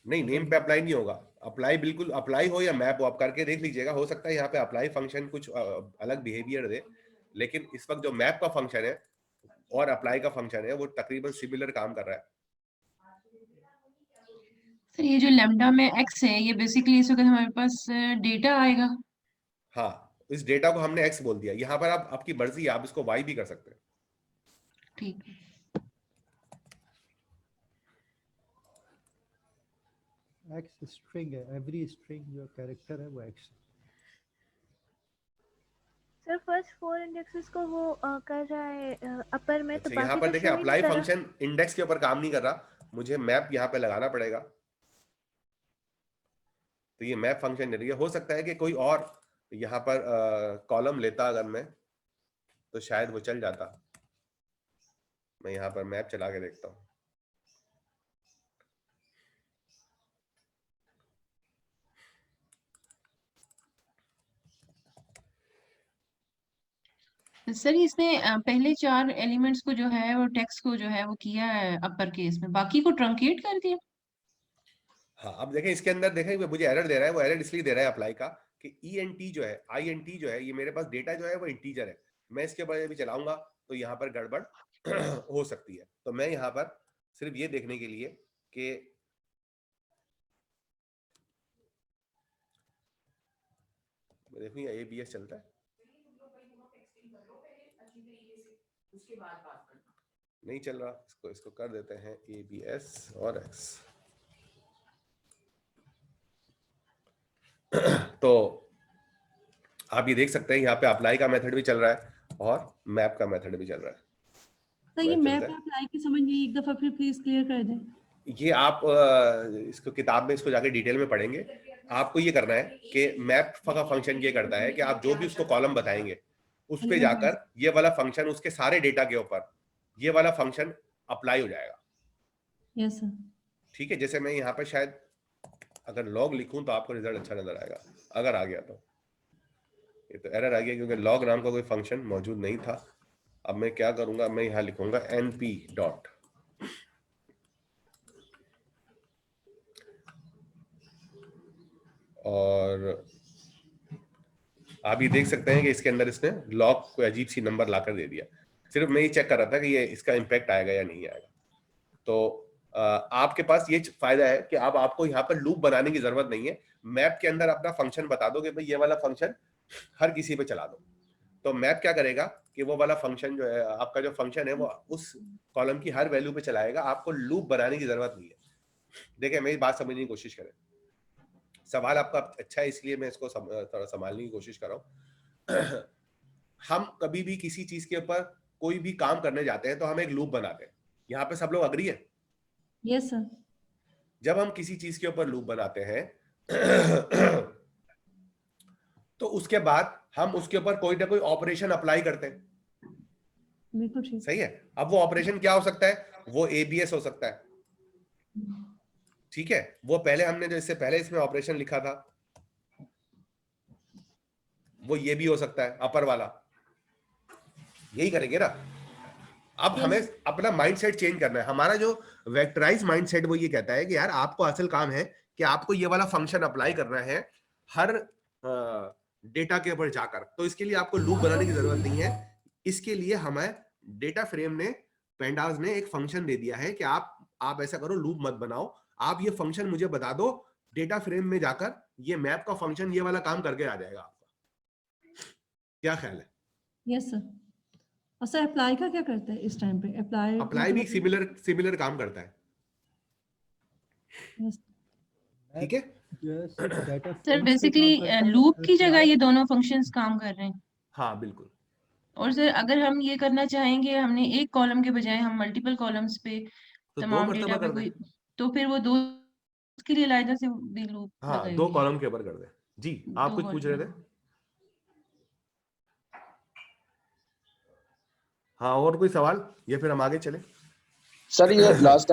नहीं, नेम पे अप्लाई नहीं होगा। अप्लाई बिल्कुल अप्लाई हो या मैप हो, आप करके देख लीजिएगा। हो सकता है यहाँ पे अप्लाई फंक्शन कुछ अलग बिहेवियर दे, लेकिन इस वक्त जो मैप का फंक्शन है और अप्लाई का फंक्शन है वो तकरीबन सिमिलर काम कर रहा है। सर ये जो लैम्डा में x है, ये बेसिकली इस वक्त हमारे पास डेटा आएगा। हाँ, इस डेटा को हमने x बोल दिया। यहाँ पर आप आपकी मर्जी है, आप इसको y भी कर सकते हैं। ठीक है। x स्ट्रिंग है, एवरी स्ट्रिंग जो कैरेक्टर है वो x। सर फर्स्ट 4 इंडेक्सेस को वो कर रहा है अपर में, तो अच्छा, यहाँ बाकी पर तो देखिए show ही अप्लाई नहीं कर रहा। फंक्शन इंडेक्स के ऊपर काम नहीं कर रहा, मुझे मैप यहाँ पे लगाना पड़ेगा। तो ये मैप फंक्शन नहीं है। हो सकता है कि कोई और यहाँ पर कॉलम लेता अगर मैं, तो शायद वो चल जाता। मैं यहाँ पर मैप चला के देखता हूँ। सर इसमें पहले 4 एलिमेंट्स को जो है वो टेक्स्ट को जो है वो किया है अपर केस में, बाकी को ट्रंकेट कर दिया। हाँ, अब देखें इसके अंदर देखें मुझे एरर दे रहा है। वो एरर इसलिए दे रहा है अप्लाई का कि ENT जो है, INT जो है, ये मेरे पास डेटा जो है वो इंटीजर है। मैं इसके ऊपर भी चलाऊंगा तो यहाँ पर गड़बड़ हो सकती है। तो मैं यहाँ पर सिर्फ ये देखने के लिए कि देखूँ ये ABS चलता है, नहीं चल रहा, इसको कर देते हैं ABS और X। तो आप ये देख सकते हैं यहाँ पे अप्लाई का मेथड भी चल रहा है और मैप का मेथड भी चल रहा है। सर ये मैप मैप चलता है। अप्लाई की समझ नहीं, एक दफा फिर प्लीज क्लियर कर दें। ये आप इसको किताब में इसको जाके डिटेल में पढ़ेंगे। आपको ये करना है कि मैप का फंक्शन ये करता है कि आप जो भी उसको कॉलम बताएंगे उस पे जाकर ये वाला फंक्शन उसके सारे डेटा के ऊपर, ये वाला फंक्शन अप्लाई हो जाएगा। Yes sir. ठीक है, जैसे मैं यहाँ पे शायद अगर लॉग लिखूं तो आपको रिजल्ट अच्छा नजर आएगा, अगर आ गया तो। ये तो एरर आ गया क्योंकि लॉग नाम का कोई फंक्शन मौजूद नहीं था। अब मैं क्या करूंगा, मैं यहाँ लिखूंगा np डॉट, और आप ये देख सकते हैं कि इसके अंदर इसने लॉग कोई अजीब सी नंबर लाकर दे दिया। सिर्फ मैं ये चेक कर रहा था कि ये इसका इम्पैक्ट आएगा या नहीं आएगा। तो आपके पास ये फायदा है कि आपको यहाँ पर लूप बनाने की जरूरत नहीं है। मैप के अंदर अपना फंक्शन बता दो कि भाई ये वाला फंक्शन हर किसी पे चला दो, तो मैप क्या करेगा कि वो वाला फंक्शन जो है, आपका जो फंक्शन है, वो उस कॉलम की हर वैल्यू पे चलाएगा। आपको लूप बनाने की जरूरत नहीं है। देखिए, मेरी बात समझने की कोशिश करें। सवाल आपका अच्छा है, इसलिए मैं इसको थोड़ा संभालने की कोशिश कर रहा हूँ। हम कभी भी किसी चीज के ऊपर कोई भी काम करने जाते हैं तो हम एक लूप बनाते हैं। यहाँ पे सब लोग अग्री है? Yes sir. जब हम किसी चीज के ऊपर लूप बनाते हैं तो उसके बाद हम उसके ऊपर कोई ना कोई ऑपरेशन अप्लाई करते हैं। बिल्कुल ठीक। सही है। अब वो ऑपरेशन क्या हो सकता है? वो एबीएस हो सकता है। ठीक है, वो पहले हमने जो इससे पहले इसमें ऑपरेशन लिखा था वो ये भी हो सकता है, अपर वाला। यही करेंगे ना। अब Yes. हमें अपना माइंडसेट चेंज करना है। हमारा जो वेक्टराइज माइंडसेट वो ये कहता है कि यार आपको असल काम है कि आपको ये वाला फंक्शन अप्लाई करना है हर डेटा के ऊपर जाकर। तो इसके लिए आपको लूप बनाने की जरूरत नहीं है। इसके लिए हमें डेटा फ्रेम ने, पेंडास ने एक फंक्शन दे दिया है कि आप ऐसा करो, लूप मत बनाओ, आप ये फंक्शन मुझे बता दो, डेटा फ्रेम में जाकर ये मैप का फंक्शन ये वाला काम करके आ जाएगा आपका। क्या ख्याल है? Yes sir. और सर अप्लाई का क्या करता है इस टाइम पे? अप्लाई भी सिमिलर काम करता है। Yes. ठीक है। सर बेसिकली लूप की जगह ये दोनों फंक्शंस काम कर रहे हैं। हाँ बिल्कुल। और सर अगर हम ये करना चाहेंगे, हमने एक कॉलम के बजाय हम मल्टीपल कॉलम्स पे तो तमाम डेटा पे कोई, तो फिर वो दो के लिए लाइदा से भी लूप हाँ, लगाएंगे। 2 कॉलम के ऊपर कर दे। जी, आप कुछ पूछ रहे थे? हाँ, और कोई सवाल या फिर हम आगे चले? सर ये लास्ट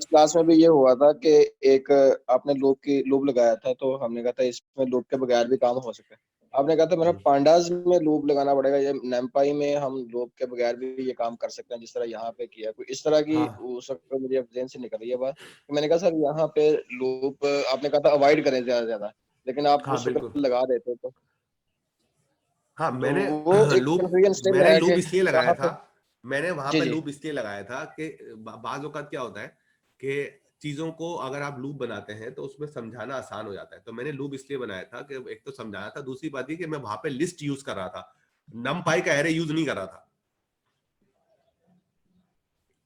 क्लास में भी ये हुआ था कि एक आपने लूप लगाया था, तो हमने कहा था इसमें लूप के बगैर भी काम हो सकता है। आपने कहा था मेरा पांडास में लूप लगाना पड़ेगा, ये नमपाई में हम लूप के बगैर भी ये काम कर सकते हैं जिस तरह यहाँ पे किया। कोई इस तरह की उस वक्त मुझे ज़हन से निकल रही है बात। तो मैंने कहा सर यहाँ पे लूप आपने कहा था अवॉइड करें ज्यादा, लेकिन आप उस वक्त लगा देते तो। हाँ, मैंने लूप इसलिए लगाया था, मैंने वहां पे लूप इसलिए लगाया था कि बाज़ औक़ात क्या होता है कि चीजों को अगर आप लूप बनाते हैं तो उसमें समझाना आसान हो जाता है। तो मैंने लूप इसलिए बनाया था कि एक तो समझाना था, दूसरी बात ये कि मैं वहां पे लिस्ट यूज कर रहा था, नमपाई का एरे यूज नहीं कर रहा था।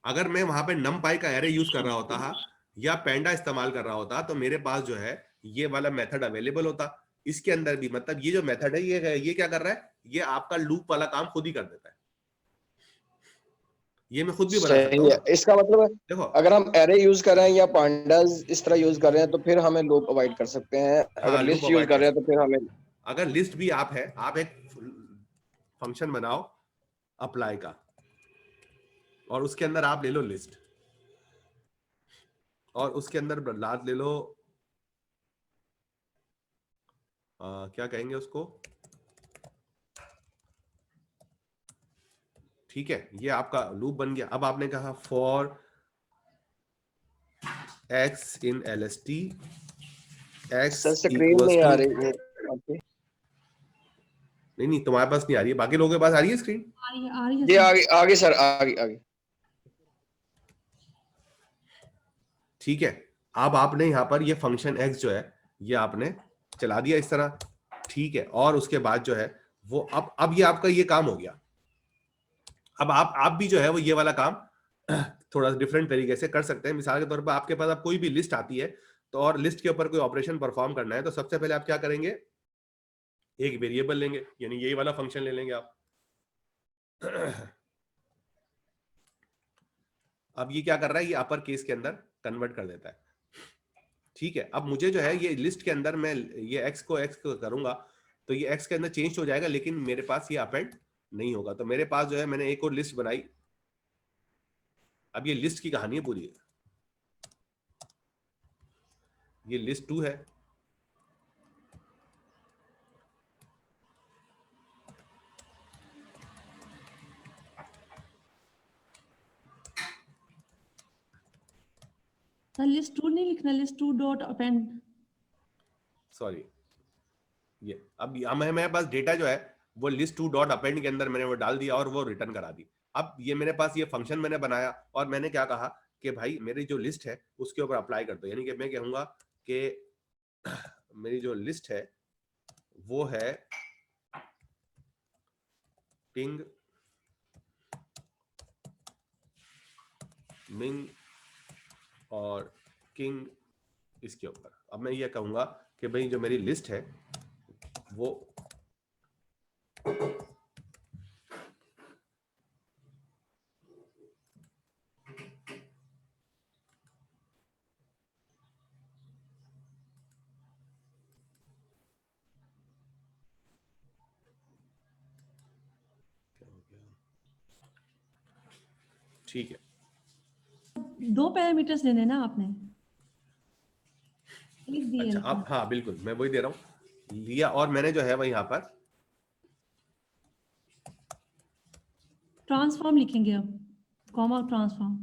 अगर मैं वहां पे नमपाई का एरे यूज कर रहा होता या पैंडा इस्तेमाल कर रहा होता तो मेरे पास जो है ये वाला मेथड अवेलेबल होता। इसके अंदर भी मतलब ये जो मेथड है ये क्या कर रहा है, ये आपका लूप वाला काम खुद ही कर देता है। ये मैं खुद भी बना सकता हूं। इसका मतलब देखो, अगर हम एरे यूज कर रहे हैं या पांडास इस तरह यूज कर रहे हैं तो फिर हमें लूप अवॉइड कर सकते हैं। अगर लिस्ट यूज कर रहे हैं तो फिर हमें, अगर लिस्ट भी आप एक फंक्शन बनाओ अप्लाई का और उसके अंदर आप ले लो लिस्ट और उसके अंदर लाद ले लो क्या कहेंगे उसको, ठीक है, ये आपका लूप बन गया। अब आपने कहा for x in lst x screen नहीं आ रही है। नहीं तुम्हारे पास नहीं आ रही है, बाकी लोगों के पास आ रही है स्क्रीन? आ रही है जी आगे सर, आगे। ठीक है, अब आपने यहाँ पर ये फंक्शन x जो है ये आपने चला दिया इस तरह, ठीक है। और उसके बाद जो है वो अब ये आपका ये काम हो गया। अब आप भी जो है वो ये वाला काम थोड़ा डिफरेंट तरीके से कर सकते हैं। मिसाल के तौर पर आपके पास अब कोई भी लिस्ट आती है तो और लिस्ट के ऊपर कोई ऑपरेशन परफॉर्म करना है तो सबसे पहले आप क्या करेंगे, एक वेरिएबल लेंगे, यानी यही वाला फंक्शन ले लेंगे आप। अब ये क्या कर रहा है, ये अपर केस के अंदर कन्वर्ट कर देता है। ठीक है, अब मुझे जो है ये लिस्ट के अंदर मैं ये x को करूंगा तो ये x के अंदर चेंज हो जाएगा, लेकिन मेरे पास ये अपेंड नहीं होगा। तो मेरे पास जो है मैंने एक और लिस्ट बनाई, अब ये लिस्ट की कहानी है पूरी, ये लिस्ट 2 है, सर लिस्ट 2 नहीं लिखना, लिस्ट 2 डॉट अपेंड। सॉरी, ये अब मेरे पास डेटा जो है वो लिस्ट 2 डॉट अपेंड के अंदर मैंने वो डाल दिया और वो रिटर्न करा दी। अब ये मेरे पास ये फंक्शन मैंने बनाया और मैंने क्या कहा कि भाई मेरी जो लिस्ट है उसके ऊपर अप्लाई कर दो, यानी कि मैं कहूंगा कि मेरी जो लिस्ट है वो है पिंग मिंग और किंग इसके ऊपर। अब मैं ये कहूंगा कि भाई जो मेरी लिस्ट है वो ठीक है, 2 पैरामीटर्स देने ना आपने, एक दिए। अच्छा अब हाँ बिल्कुल मैं वही दे रहा हूँ, लिया और मैंने जो है वो यहाँ पर ट्रांसफॉर्म लिखेंगे अब, कॉमा ट्रांसफॉर्म।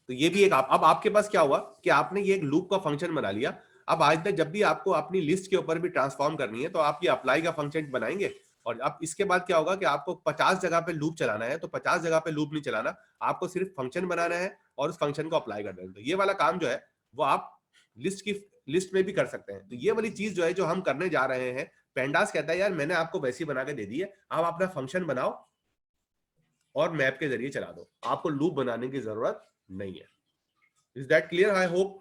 तो ये भी एक अब आपके पास क्या हुआ कि आपने ये एक लूप का फंक्शन बना लिया। अब आज तक जब भी आपको अपनी लिस्ट के ऊपर भी ट्रांसफॉर्म करनी है तो आप ये अप्लाई का फंक्शन बनाएंगे और अब इसके बाद क्या होगा कि आपको 50 जगह पे लूप चलाना है, तो 50 जगह पे लूप नहीं चलाना, आपको सिर्फ फंक्शन बनाना है और उस फंक्शन को अप्लाई कर देना है। तो ये वाला काम जो है वो आप लिस्ट में भी कर सकते हैं। तो ये वाली चीज जो है जो हम करने जा रहे हैं, पेंडास कहता है यार मैंने आपको वैसी बना के दे दी है, आप अपना फंक्शन बनाओ और मैप के जरिए चला दो, आपको लूप बनाने की जरूरत नहीं है। Is that clear? I hope.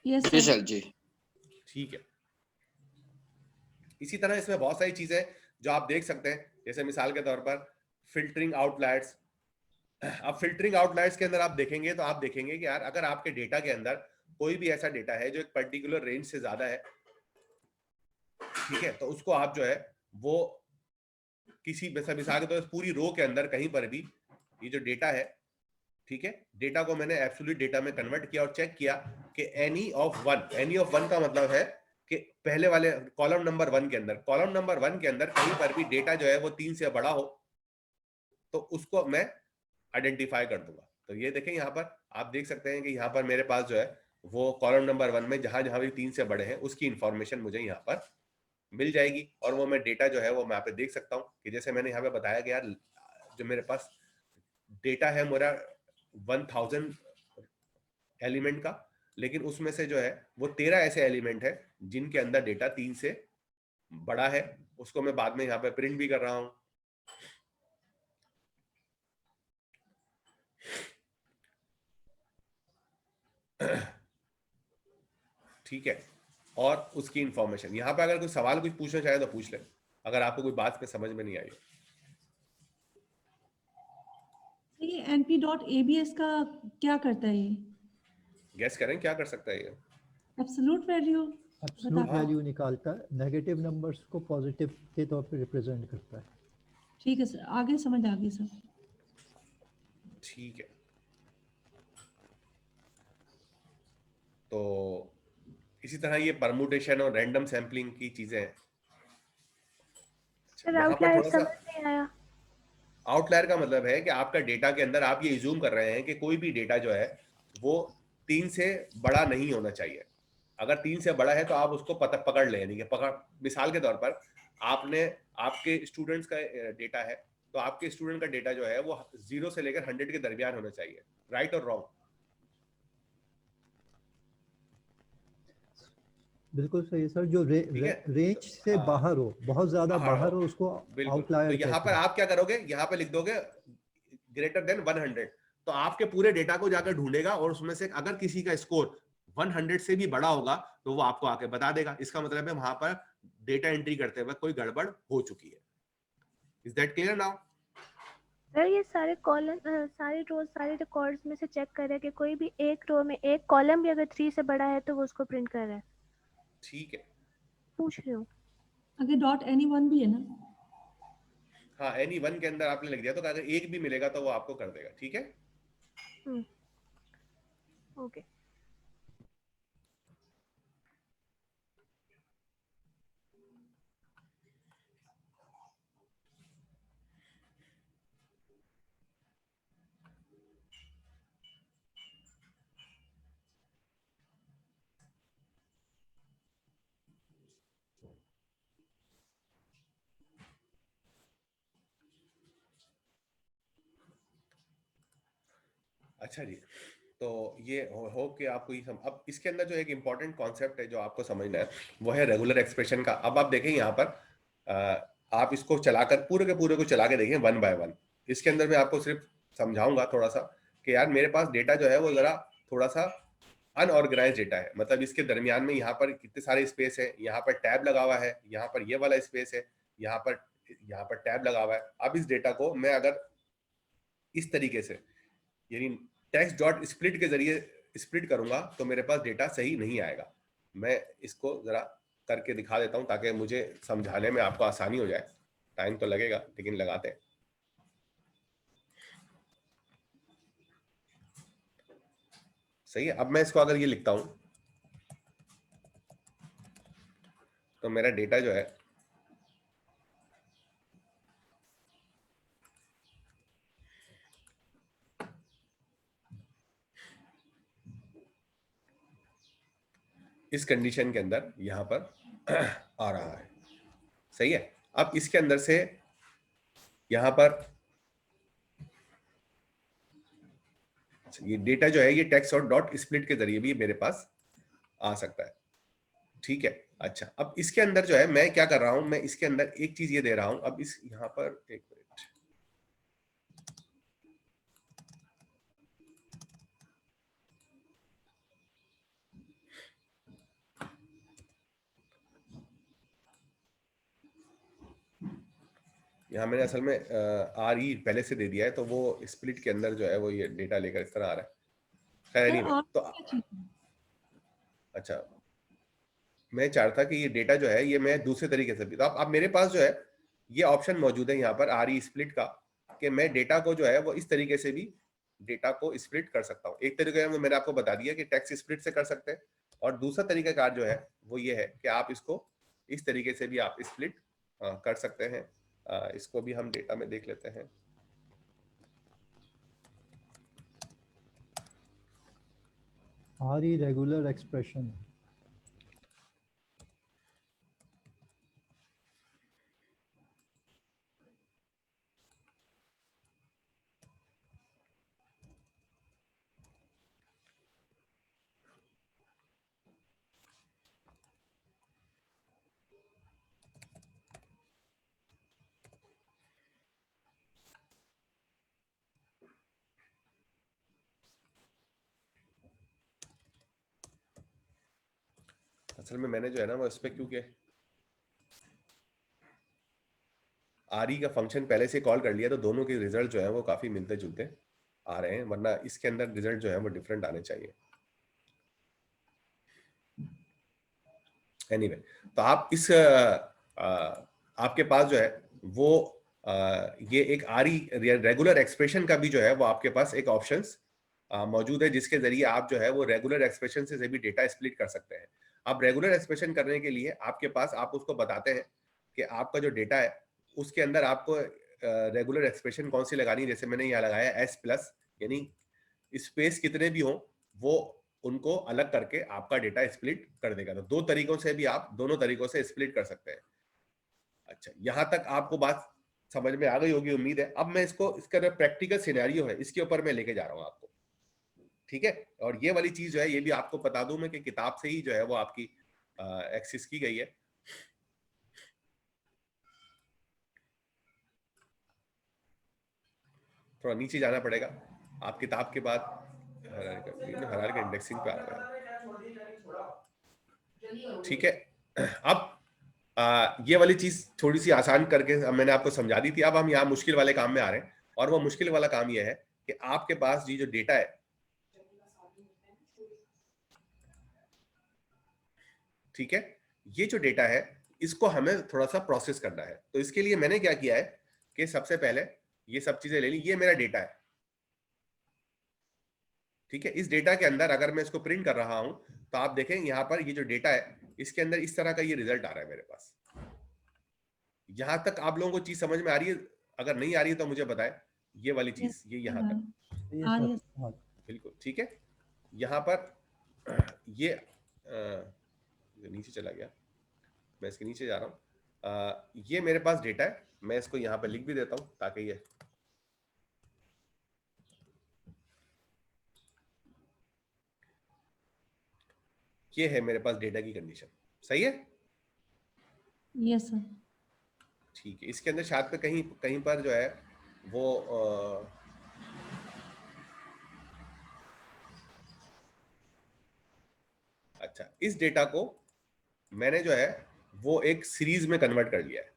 Yes sir ji. ठीक है, इसी तरह इसमें बहुत सारी चीजें जो आप देख सकते हैं, जैसे मिसाल के तौर पर फिल्टरिंग आउटलायर्स। अब फिल्टरिंग आउटलायर्स के अंदर आप देखेंगे तो आप देखेंगे कि यार अगर आपके डेटा के अंदर कोई भी ऐसा डेटा है जो एक पर्टिकुलर रेंज से ज्यादा है, ठीक है, तो उसको आप जो है वो किसी मिसाल के तौर पर पूरी रो के अंदर कहीं पर भी ये जो डेटा है, ठीक है, डेटा को मैंने एब्सोल्यूट डेटा में कन्वर्ट किया और चेक किया कि एनी ऑफ वन का मतलब है कि पहले वाले कॉलम नंबर 1 के अंदर कहीं पर भी डेटा जो है वो 3 से बड़ा हो तो उसको मैं आइडेंटिफाई कर दूंगा। तो ये देखें यहाँ पर आप देख सकते हैं कि यहाँ पर मेरे पास जो है वो कॉलम नंबर 1 में जहां जहां भी 3 से बड़े हैं उसकी इंफॉर्मेशन मुझे यहाँ पर मिल जाएगी और वो मैं डेटा जो है वो मैं यहाँ पे देख सकता हूँ कि जैसे मैंने यहाँ पे बताया कि यार जो मेरे पास डेटा है मेरा 1000 एलिमेंट का, लेकिन उसमें से जो है वो 13 ऐसे एलिमेंट है जिनके अंदर डेटा 3 से बड़ा है, उसको मैं बाद में यहाँ पे प्रिंट भी कर रहा हूं। ठीक है, और उसकी इंफॉर्मेशन यहाँ पे अगर कोई सवाल कुछ पूछना चाहे तो पूछ ले, अगर आपको कोई बात में समझ में नहीं आई। ये np.abs का क्या करता है? ये गैस करें क्या कर सकता है ये? एब्सोल्यूट वैल्यू वैल्यू निकालता है, नेगेटिव नंबर्स को पॉजिटिव के तौर पे रिप्रेजेंट करता है। ठीक है सर, आगे समझ आ गई सर। ठीक है, तो इसी तरह ये परमुटेशन और रैंडम सैम्पलिंग की चीजें हैं। आउटलायर समझ नहीं आया। आउटलायर का मतलब है कि आपका डेटा के अंदर आप ये इज्यूम कर रहे हैं कि कोई भी डेटा जो है वो 3 से बड़ा नहीं होना चाहिए। अगर 3 से बड़ा है तो आप उसको पकड़ लें, यानी कि पकड़, मिसाल के तौर पर आपके स्टूडेंट्स का डेटा है तो आपके स्टूडेंट का डेटा जो है वो 0 से लेकर 100 के दरमियान होना चाहिए, राइट और रॉन्ग? बिल्कुल सही सर, जो रेंज से बाहर हो, बहुत ज्यादा बाहर हो, उसको आउटलायर तो यहाँ पर आप क्या करोगे, यहाँ पे लिख दोगे ग्रेटर देन 100, तो आपके पूरे डेटा को जाकर ढूंढेगा और उसमें से अगर किसी का स्कोर 100 से भी बड़ा होगा तो वो आपको आके बता देगा। इसका मतलब है वहां पर डेटा एंट्री करते वक्त कोई गड़बड़ हो चुकी है। Is that clear now? Sir ये सारे कॉलम सारे रोज सारे रिकॉर्ड्स में से चेक करें कि कोई भी एक रो में एक कॉलम भी अगर 3 से बड़ा है तो वो उसको प्रिंट कर रहा है। ठीक है, पूछ रही हूँ। आगे .any1 भी है ना? हाँ एनी वन के अंदर आपने लिख दिया, तो अगर एक भी मिलेगा तो वो आपको कर देगा, ठीक है। ओके। अच्छा जी, तो ये हो कि आपको ये अब इसके अंदर जो एक इम्पॉर्टेंट कॉन्सेप्ट है जो आपको समझना है वो है रेगुलर एक्सप्रेशन का। अब आप देखें यहाँ पर आप इसको चलाकर पूरे के पूरे को चला के देखें वन बाय वन। इसके अंदर मैं आपको सिर्फ समझाऊंगा थोड़ा सा कि यार मेरे पास डेटा जो है वो जरा थोड़ा सा अनऑर्गेनाइज डेटा है, मतलब इसके दरमियान में यहाँ पर कितने सारे स्पेस है, यहाँ पर टैब लगा हुआ है, यहाँ पर ये वाला स्पेस है, यहाँ पर टैब लगा हुआ है। अब इस डेटा को मैं अगर इस तरीके से यानी टेक्स्ट डॉट स्प्लिट के जरिए स्प्लिट करूंगा तो मेरे पास डेटा सही नहीं आएगा। मैं इसको जरा करके दिखा देता हूं ताकि मुझे समझाने में आपको आसानी हो जाए। टाइम तो लगेगा लेकिन लगाते हैं। सही है। अब मैं इसको अगर ये लिखता हूं तो मेरा डेटा जो है इस कंडीशन के अंदर यहां पर आ रहा है। सही है। अब इसके अंदर से यहां पर ये डेटा जो है ये टेक्स्ट और डॉट स्प्लिट के जरिए भी मेरे पास आ सकता है, ठीक है। अच्छा, अब इसके अंदर जो है मैं क्या कर रहा हूं, मैं इसके अंदर एक चीज ये दे रहा हूं। अब इस यहां पर एक मिनट, यहाँ मैंने असल में RE पहले से दे दिया है, तो वो स्प्लिट के अंदर जो है वो ये डेटा लेकर इस तरह आ रहा है। खैर नहीं तो अच्छा, मैं चाहता कि ये डेटा जो है ये मैं दूसरे तरीके से भी, तो अब मेरे पास जो है ये ऑप्शन मौजूद है यहाँ पर RE स्प्लिट का, कि मैं डेटा को जो है वो इस तरीके से भी डेटा को स्प्लिट कर सकता हूँ। एक तरीका है मैंने आपको बता दिया कि टेक्स्ट स्प्लिट से कर सकते हैं, और दूसरा तरीकाकार जो है वो ये है कि आप इसको इस तरीके से भी आप स्प्लिट कर सकते हैं। इसको भी हम डेटा में देख लेते हैं। RE regular expression. असल में मैंने जो है ना वो इस पे क्योंकि RE का फंक्शन पहले से कॉल कर लिया, तो दोनों के रिजल्ट जो है वो काफी मिलते जुलते आ रहे हैं, वरना इसके अंदर रिजल्ट जो है वो डिफरेंट आने चाहिए। एनीवे, तो आप इस आपके पास जो है वो ये एक RE रेगुलर एक्सप्रेशन का भी जो है वो आपके पास एक ऑप्शंस मौजूद है, जिसके जरिए आप जो है वो रेगुलर एक्सप्रेशन से भी डेटा स्प्लिट कर सकते हैं। अब रेगुलर एक्सप्रेशन करने के लिए आपके पास आप उसको बताते हैं कि आपका जो डेटा है उसके अंदर आपको रेगुलर एक्सप्रेशन कौन सी लगानी है। जैसे मैंने यहाँ लगाया S+, यानी स्पेस कितने भी हो वो उनको अलग करके आपका डेटा स्प्लिट कर देगा। तो दो तरीकों से भी आप दोनों तरीकों से स्प्लिट कर सकते हैं। अच्छा, यहां तक आपको बात समझ में आ गई होगी उम्मीद है। अब मैं इसको इसका प्रैक्टिकल सिनेरियो है इसके ऊपर मैं लेके जा रहा हूं आपको, ठीक है। और ये वाली चीज जो है ये भी आपको बता दूं मैं कि किताब से ही जो है वो आपकी एक्सेस की गई है। थोड़ा नीचे जाना पड़ेगा, आप किताब के बाद हरारकी इंडेक्सिंग पे आ रहा है, ठीक है। अब ये वाली चीज थोड़ी सी आसान करके मैंने आपको समझा दी थी। अब हम यहाँ मुश्किल वाले काम में आ रहे हैं, और वो मुश्किल वाला काम ये है कि आपके पास ये जो डेटा है, ठीक है, ये जो डेटा है इसको हमें थोड़ा सा प्रोसेस करना है। तो इसके लिए मैंने क्या किया है, कि सबसे पहले ये सब चीजें ले ली, ये मेरा डेटा है, ठीक है। इस डेटा के अंदर अगर मैं इसको प्रिंट कर रहा हूं तो आप देखें यहाँ पर ये जो डेटा है इसके अंदर इस तरह का ये रिजल्ट आ रहा है मेरे पास। यहां तक आप लोगों को चीज समझ में आ रही है? अगर नहीं आ रही है तो मुझे बताएं। ये वाली चीज ये यहाँ तक बिल्कुल ठीक है। यहाँ पर ये नीचे चला गया, मैं इसके नीचे जा रहा हूँ। ये मेरे पास डेटा है, मैं इसको यहाँ पर लिख भी देता हूँ ताकि ये है मेरे पास डेटा की कंडीशन। सही है? Yes sir. ठीक है। इसके अंदर शायद पे कहीं कहीं पर जो है वो अच्छा, इस डेटा को मैंने जो है वो एक सीरीज में कन्वर्ट कर लिया है।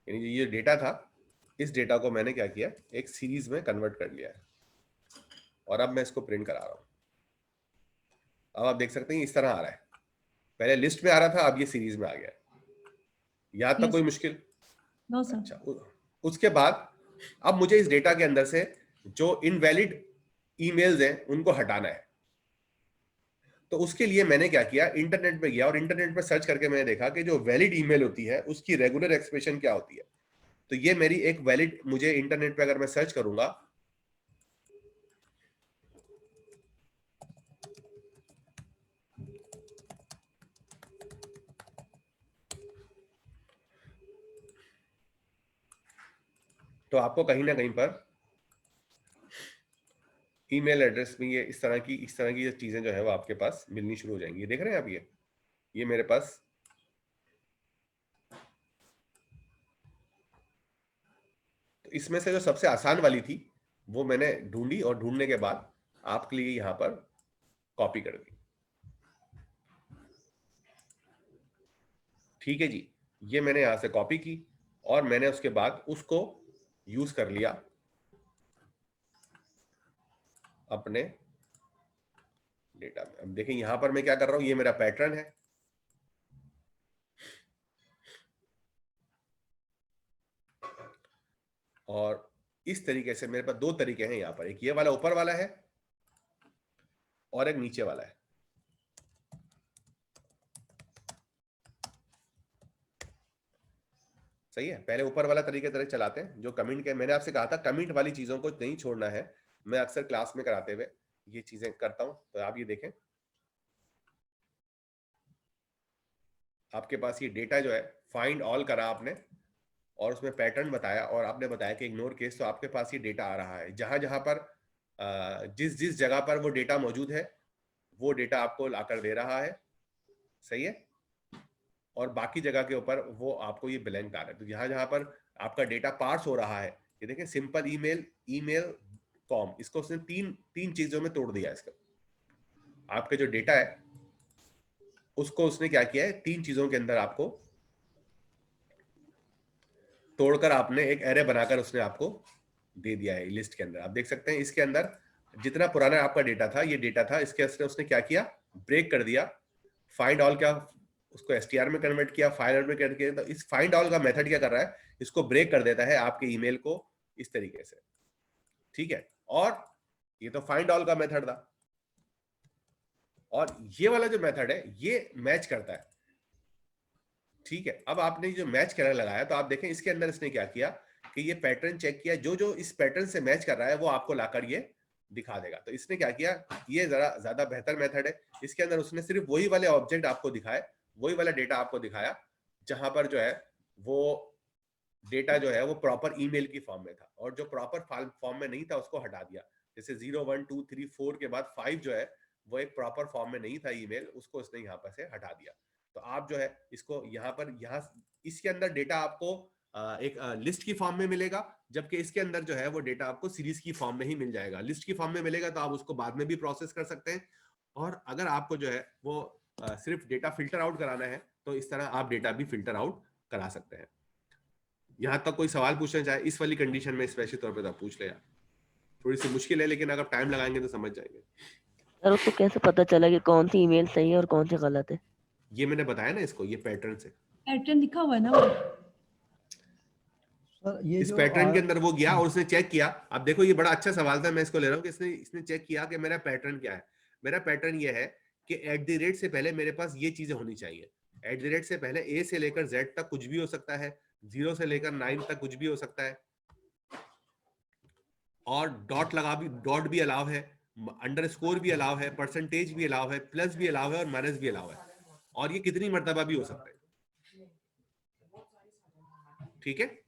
यानी ये डेटा था, इस डेटा को मैंने क्या किया, एक सीरीज में कन्वर्ट कर लिया है और अब मैं इसको प्रिंट करा रहा हूं। अब आप देख सकते हैं इस तरह आ रहा है, पहले लिस्ट में आ रहा था, अब ये सीरीज में आ गया। यहां तक कोई मुश्किल? No sir. अच्छा, उसके बाद अब मुझे इस डेटा के अंदर से जो इनवैलिड ईमेल्स हैं उनको हटाना है। तो उसके लिए मैंने क्या किया, इंटरनेट पे गया और इंटरनेट पे सर्च करके मैंने देखा कि जो वैलिड ईमेल होती है उसकी रेगुलर एक्सप्रेशन क्या होती है। तो ये मेरी एक वैलिड, मुझे इंटरनेट पे अगर मैं सर्च करूंगा तो आपको कहीं ना कहीं पर ईमेल एड्रेस में ये इस तरह की चीजें जो है वो आपके पास मिलनी शुरू हो जाएंगी। देख रहे हैं आप, ये मेरे पास तो इसमें से जो सबसे आसान वाली थी वो मैंने ढूंढी और ढूंढने के बाद आपके लिए यहां पर कॉपी कर दी। ठीक है जी, ये मैंने यहां से कॉपी की और मैंने उसके बाद उसको यूज कर लिया अपने डेटा में। अब देखें यहां पर मैं क्या कर रहा हूं, ये मेरा पैटर्न है। और इस तरीके से मेरे पास दो तरीके हैं यहां पर, एक ये वाला ऊपर वाला है और एक नीचे वाला है। सही है, पहले ऊपर वाला तरीके तरह चलाते हैं जो कमेंट के, मैंने आपसे कहा था कमेंट वाली चीजों को नहीं छोड़ना है। मैं अक्सर क्लास में कराते हुए ये चीजें करता हूं। तो आप ये देखें, आपके पास ये डेटा जो है फाइंड ऑल करा आपने और उसमें पैटर्न बताया और आपने बताया कि इग्नोर केस। तो आपके पास ये डेटा आ रहा है, जहां जहां पर जिस जिस जगह पर वो डेटा मौजूद है वो डेटा आपको लाकर दे रहा है। सही है, और बाकी जगह के ऊपर वो आपको ये ब्लैंक आ रहा है। तो जहां जहां पर आपका डेटा पार्स हो रहा है, ये देखें सिंपल ईमेल कॉम, इसको उसने तीन चीजों में तोड़ दिया। इसका आपका जो डेटा है उसको उसने क्या किया है, तीन चीजों के अंदर आपको तोड़कर आपने एक एरे बनाकर उसने आपको दे दिया है लिस्ट के अंदर। आप देख सकते हैं इसके अंदर जितना पुराना आपका डेटा था, ये डेटा था, इसके अंदर उसने क्या किया, ब्रेक कर दिया। फाइंड ऑल क्या, उसको एसटीआर में कन्वर्ट किया, फाइंड ऑल में कन्वर्ट किया। तो इस फाइंड ऑल का मेथड क्या कर रहा है, इसको ब्रेक कर देता है आपके ईमेल को इस तरीके से। ठीक है, और ये तो फाइंड ऑल का मेथड था और ये वाला जो मेथड है ये मैच करता है। ठीक है, अब आपने जो मैच करने लगाया तो आप देखें इसके अंदर इसने क्या किया कि ये पैटर्न चेक किया, जो जो इस पैटर्न से मैच कर रहा है वो आपको लाकर ये दिखा देगा। तो इसने क्या किया, ये जरा ज्यादा बेहतर मेथड है। इसके अंदर उसने सिर्फ वही वाले ऑब्जेक्ट आपको दिखाए, वही वाला डेटा आपको दिखाया जहां पर जो है वो डेटा जो है वो प्रॉपर ईमेल की फॉर्म में था, और जो प्रॉपर फॉर्म में नहीं था उसको हटा दिया। जैसे 0 1 2 3 4 के बाद 5 जो है वो एक प्रॉपर फॉर्म में नहीं था ईमेल, उसको उसने यहाँ पर से हटा दिया। तो आप जो है इसको यहाँ इसके अंदर डेटा आपको एक लिस्ट की फॉर्म में मिलेगा, जबकि इसके अंदर जो है वो डेटा आपको सीरीज की फॉर्म में ही मिल जाएगा। लिस्ट की फॉर्म में मिलेगा तो आप उसको बाद में भी प्रोसेस कर सकते हैं, और अगर आपको जो है वो सिर्फ डेटा फिल्टर आउट कराना है तो इस तरह आप डेटा भी फिल्टर आउट करा सकते हैं। यहां तक कोई सवाल पूछना चाहे इस वाली कंडीशन में स्पेशली तौर पे तो आप पूछ ले यार, थोड़ी सी मुश्किल है लेकिन अगर टाइम लगाएंगे तो समझ जाएंगे। सर उसको कैसे पता चला कि कौन सी ईमेल सही है और कौन सी गलत है? ये मैंने बताया ना इसको, ये पैटर्न से पैटर्न लिखा हुआ है ना वो। सर ये इस जो पैटर्न के अंदर वो गया और उसने चेक किया। अब देखो ये बड़ा अच्छा सवाल था, मैं इसको ले रहा हूँ कि इसने चेक किया कि मेरा पैटर्न क्या है। मेरा पैटर्न ये है कि @ से पहले मेरे पास ये चीजें होनी चाहिए। @ से पहले A से लेकर Z तक कुछ भी हो सकता है, 0 से लेकर 9 तक कुछ भी हो सकता है, और डॉट भी अलाउ है, अंडरस्कोर भी अलाउ है, परसेंटेज भी अलाउ है, प्लस भी अलाउ है और माइनस भी अलाउ है, और ये कितनी मर्तबा भी हो सकता है। ठीक है।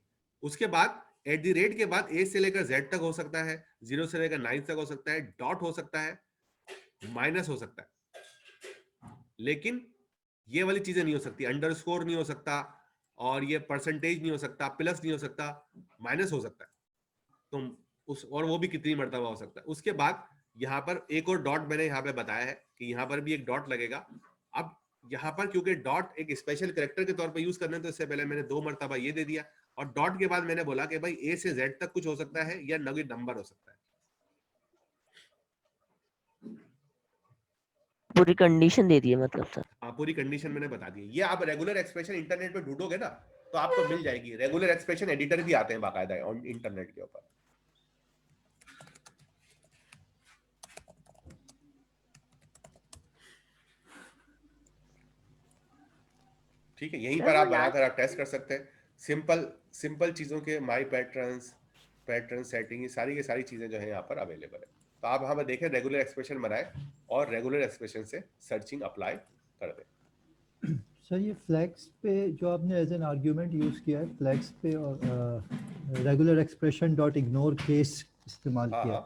उसके बाद @ के बाद A से लेकर Z तक हो सकता है, 0 से लेकर 9 तक हो सकता है, डॉट हो सकता है, माइनस हो सकता है, लेकिन ये वाली चीजें नहीं हो सकती। अंडरस्कोर नहीं हो सकता, और ये परसेंटेज नहीं हो सकता, प्लस नहीं हो सकता, माइनस हो सकता है। तो और वो भी कितनी मर्तबा हो सकता है। उसके बाद यहाँ पर एक और डॉट मैंने यहाँ पे बताया है कि यहाँ पर भी एक डॉट लगेगा। अब यहाँ पर क्योंकि डॉट एक स्पेशल कैरेक्टर के तौर पर यूज करने, तो इससे पहले मैंने 2 मर्तबा ये दे दिया, और डॉट के बाद मैंने बोला कि भाई A से Z तक कुछ हो सकता है या नंबर हो सकता है। पूरी कंडीशन दे दी है मतलब सर। हाँ, पूरी कंडीशन मैंने बता दी। ये आप रेगुलर एक्सप्रेशन इंटरनेट पे ढूंढोगे ना तो आपको मिल जाएगी। रेगुलर एक्सप्रेशन एडिटर भी आते हैं बाकायदा इंटरनेट के ऊपर। ठीक है, यहीं पर आप बनाकर आप टेस्ट कर सकते हैं। सिंपल चीजों के माई पैटर्न सेटिंग, ये सारी चीजें जो है यहाँ पर अवेलेबल है। तो आप यहाँ पर देखें, रेगुलर एक्सप्रेशन बनाए और रेगुलर एक्सप्रेशन से सर्चिंग अप्लाई कर दें। सर ये फ्लैग्स पे जो आपने एज एन आर्ग्यूमेंट यूज़ किया है, फ्लैग्स पे और regular expression dot ignore case इस्तेमाल किया,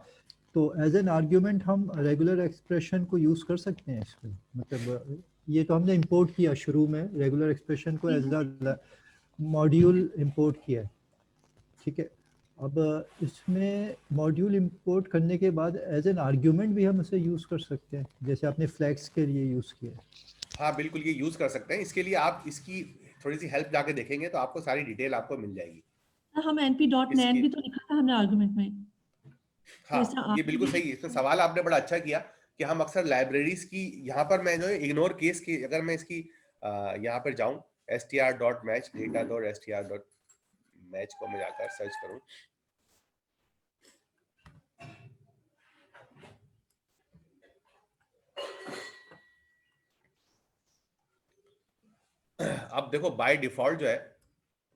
तो एज एन आर्ग्यूमेंट हम रेगुलर एक्सप्रेशन को यूज़ कर सकते हैं इसमें? मतलब ये तो हमने इंपोर्ट किया शुरू में, रेगुलर एक्सप्रेशन को एज अ मॉड्यूल इंपोर्ट किया है, ठीक है। अब इसमें मॉड्यूल इंपोर्ट करने के बाद एज एन आर्ग्यूमेंट भी हम इसे यूज़ कर सकते हैं, जैसे आपने फ्लैग्स के लिए यूज़ किया है। हाँ बिल्कुल, ये यूज कर सकते हैं। इसके लिए आप इसकी थोड़ी सी हेल्प जाके देखेंगे तो आपको सारी डिटेल आपको मिल जाएगी। हम np.nan भी तो लिखा था हमने आर्गुमेंट में। हाँ, ये बिल्कुल सही है। इसमें सवाल आपने बड़ा अच्छा किया कि हम अक्सर लाइब्रेरीज की, यहाँ पर मैं जो है इग्नोर केस की, अगर मैं इसकी यहाँ पर जाऊँ str.match data.str.match को मैं जाकर सर्च करूँ, अब देखो बाय डिफॉल्ट जो है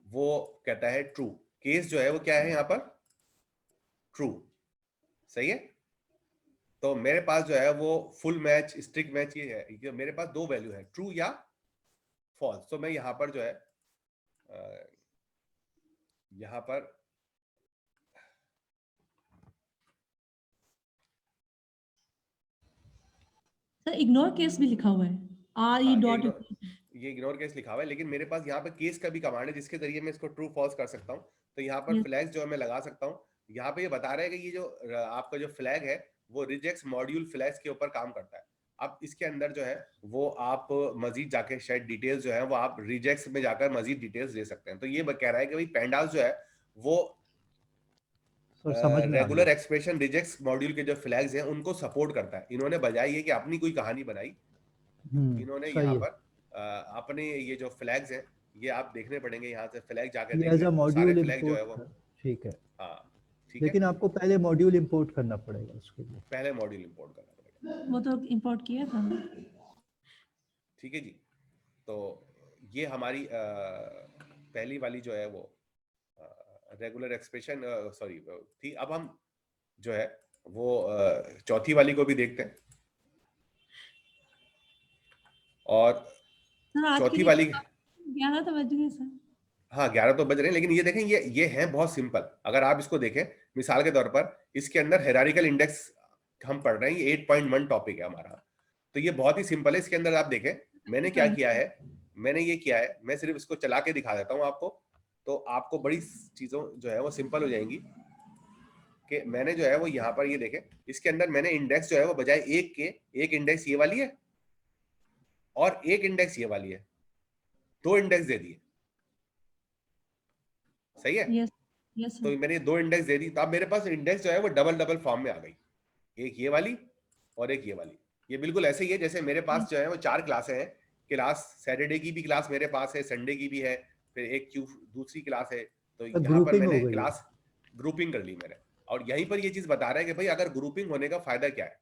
वो कहता है ट्रू। केस जो है वो क्या है यहाँ पर, ट्रू, सही है। तो मेरे पास जो है वो फुल मैच, स्ट्रिक्ट मैच ये है कि मेरे पास 2 वैल्यू है, ट्रू या फॉल्स। तो मैं यहाँ पर जो है यहाँ पर सर इग्नोर केस भी लिखा हुआ है, ये इग्नोर केस लिखा हुआ है, लेकिन मेरे पास यहाँ पे केस का भी कमांड है जिसके जरिए मैं इसको ट्रू फॉल्स कर सकता हूँ। तो यहाँ पर फ्लैग्स जो है मैं लगा सकता हूँ। यहाँ पे ये बता रहा है कि ये जो आपका जो फ्लैग है वो रिजेक्ट्स मॉड्यूल फ्लैग्स के ऊपर काम करता है। अब इसके अंदर जो है वो आप मजीद जाके शायद डिटेल्स जो है वो आप रिजेक्ट्स में जाकर मजीद डिटेल्स दे सकते हैं। तो ये कह रहा है कि भाई पेंडास जो है वो रेगुलर एक्सप्रेशन रिजेक्ट्स मॉड्यूल के जो फ्लैग्स हैं उनको सपोर्ट करता है। इन्होंने बजाय ये कि अपनी कोई कहानी बनाई, इन्होंने यहाँ पर अपने ये जो फ्लैग्स हैं ये आप देखने पड़ेंगे, यहाँ से फ्लैग जाकर देख लें, सारे फ्लैग जो है वो, ठीक है। हाँ ठीक है, लेकिन आपको पहले मॉड्यूल इंपोर्ट करना पड़ेगा उसके लिए। पहले मॉड्यूल इंपोर्ट करना पड़ेगा, वो तो इंपोर्ट किया था। ठीक है जी। तो ये हमारी पहली वाली जो है वो रेगुलर एक्सप्रेशन सॉरी थी। अब हम जो है वो चौथी वाली को भी देखते हैं। और चौथी वाली 11 तो बज गए सर। हाँ 11 तो बज रहे हैं, लेकिन ये देखें ये है बहुत सिंपल। अगर आप इसको देखें मिसाल के तौर पर, इसके अंदर हायरार्किकल इंडेक्स हम पढ़ रहे हैं, ये 8.1 टॉपिक है हमारा। तो ये बहुत ही सिंपल है। इसके अंदर आप देखें मैंने क्या किया है, मैंने ये किया है, मैं सिर्फ इसको चला के दिखा देता हूँ आपको, तो आपको बड़ी चीजों जो है वो सिंपल हो जाएंगी। कि मैंने जो है वो यहाँ पर ये देखें, इसके अंदर मैंने इंडेक्स जो है वो बजाय एक के, एक इंडेक्स ये वाली है और एक इंडेक्स ये वाली है, 2 इंडेक्स दे दिए, सही है। yes, तो मैंने 2 इंडेक्स दे दी, तो अब मेरे पास इंडेक्स जो है वो डबल फॉर्म में आ गई, एक ये वाली और एक ये वाली। ये बिल्कुल ऐसे ही है जैसे मेरे पास जो है वो 4 क्लासें हैं क्लास सैटरडे की भी क्लास मेरे पास है, संडे की भी है, फिर एक क्यू दूसरी क्लास है, तो यहाँ पर ग्रुपिंग हो मैंने गई। क्लास ग्रुपिंग कर ली मैंने। और यहीं पर ये चीज बता रहा है कि भाई अगर ग्रुपिंग होने का फायदा क्या है।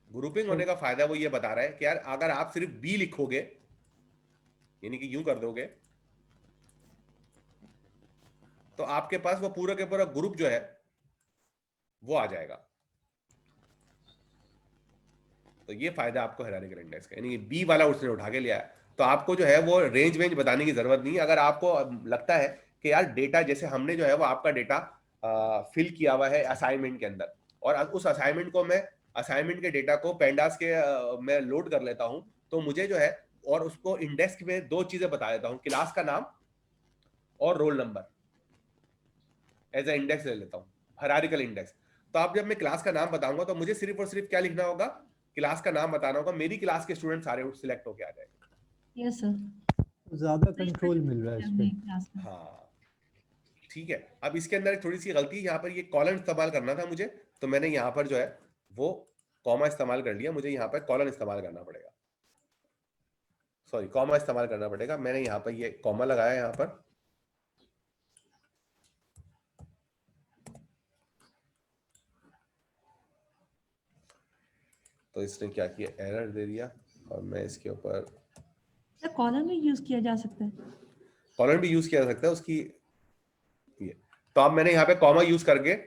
ग्रुपिंग होने का फायदा वो ये बता रहा है कि यार अगर आप सिर्फ बी लिखोगे, यानी कि यूं कर दोगे, तो आपके पास वो पूरा के पूरा ग्रुप जो है वो आ जाएगा। तो ये फायदा आपको हायरार्किकल इंडेक्स का, यानी कि बी वाला उसने उठा के लिया है। तो आपको जो है वो रेंज वेंज बताने की जरूरत नहीं है। अगर आपको लगता है कि यार डेटा, जैसे हमने जो है वो आपका डेटा फिल किया हुआ है असाइनमेंट के अंदर, और उस असाइनमेंट को मैं असाइनमेंट के डेटा को पेंडास के मैं लोड कर लेता हूं, तो मुझे जो है और उसको इंडेक्स में दो चीजें बता देता हूं, क्लास का नाम और roll number as a index ले लेता हूं, हायरार्किकल इंडेक्स। तो अब जब मैं क्लास का नाम बताऊंगा तो मुझे सिर्फ और सिर्फ क्या लिखना होगा, क्लास का नाम बताना होगा, मेरी क्लास के स्टूडेंट सारे सिलेक्ट होके आ जाएंगे। यस सर, ज्यादा कंट्रोल मिल रहा है इस पे। हाँ ठीक है। अब इसके अंदर थोड़ी सी गलती, यहाँ पर ये कॉलन इस्तेमाल करना था मुझे, तो मैंने यहाँ पर जो है वो कॉमा इस्तेमाल कर लिया, मुझे यहाँ पर कॉलन इस्तेमाल करना पड़ेगा, सॉरी कॉमा इस्तेमाल करना पड़ेगा। मैंने यहाँ पर ये कॉमा लगाया यहाँ पर, तो इसने क्या किया, एरर दे दिया, और मैं इसके ऊपर कॉलम भी यूज किया जा सकता है, कॉलन भी यूज किया जा सकता है उसकी ये। तो अब मैंने यहाँ पे कॉमा यूज करके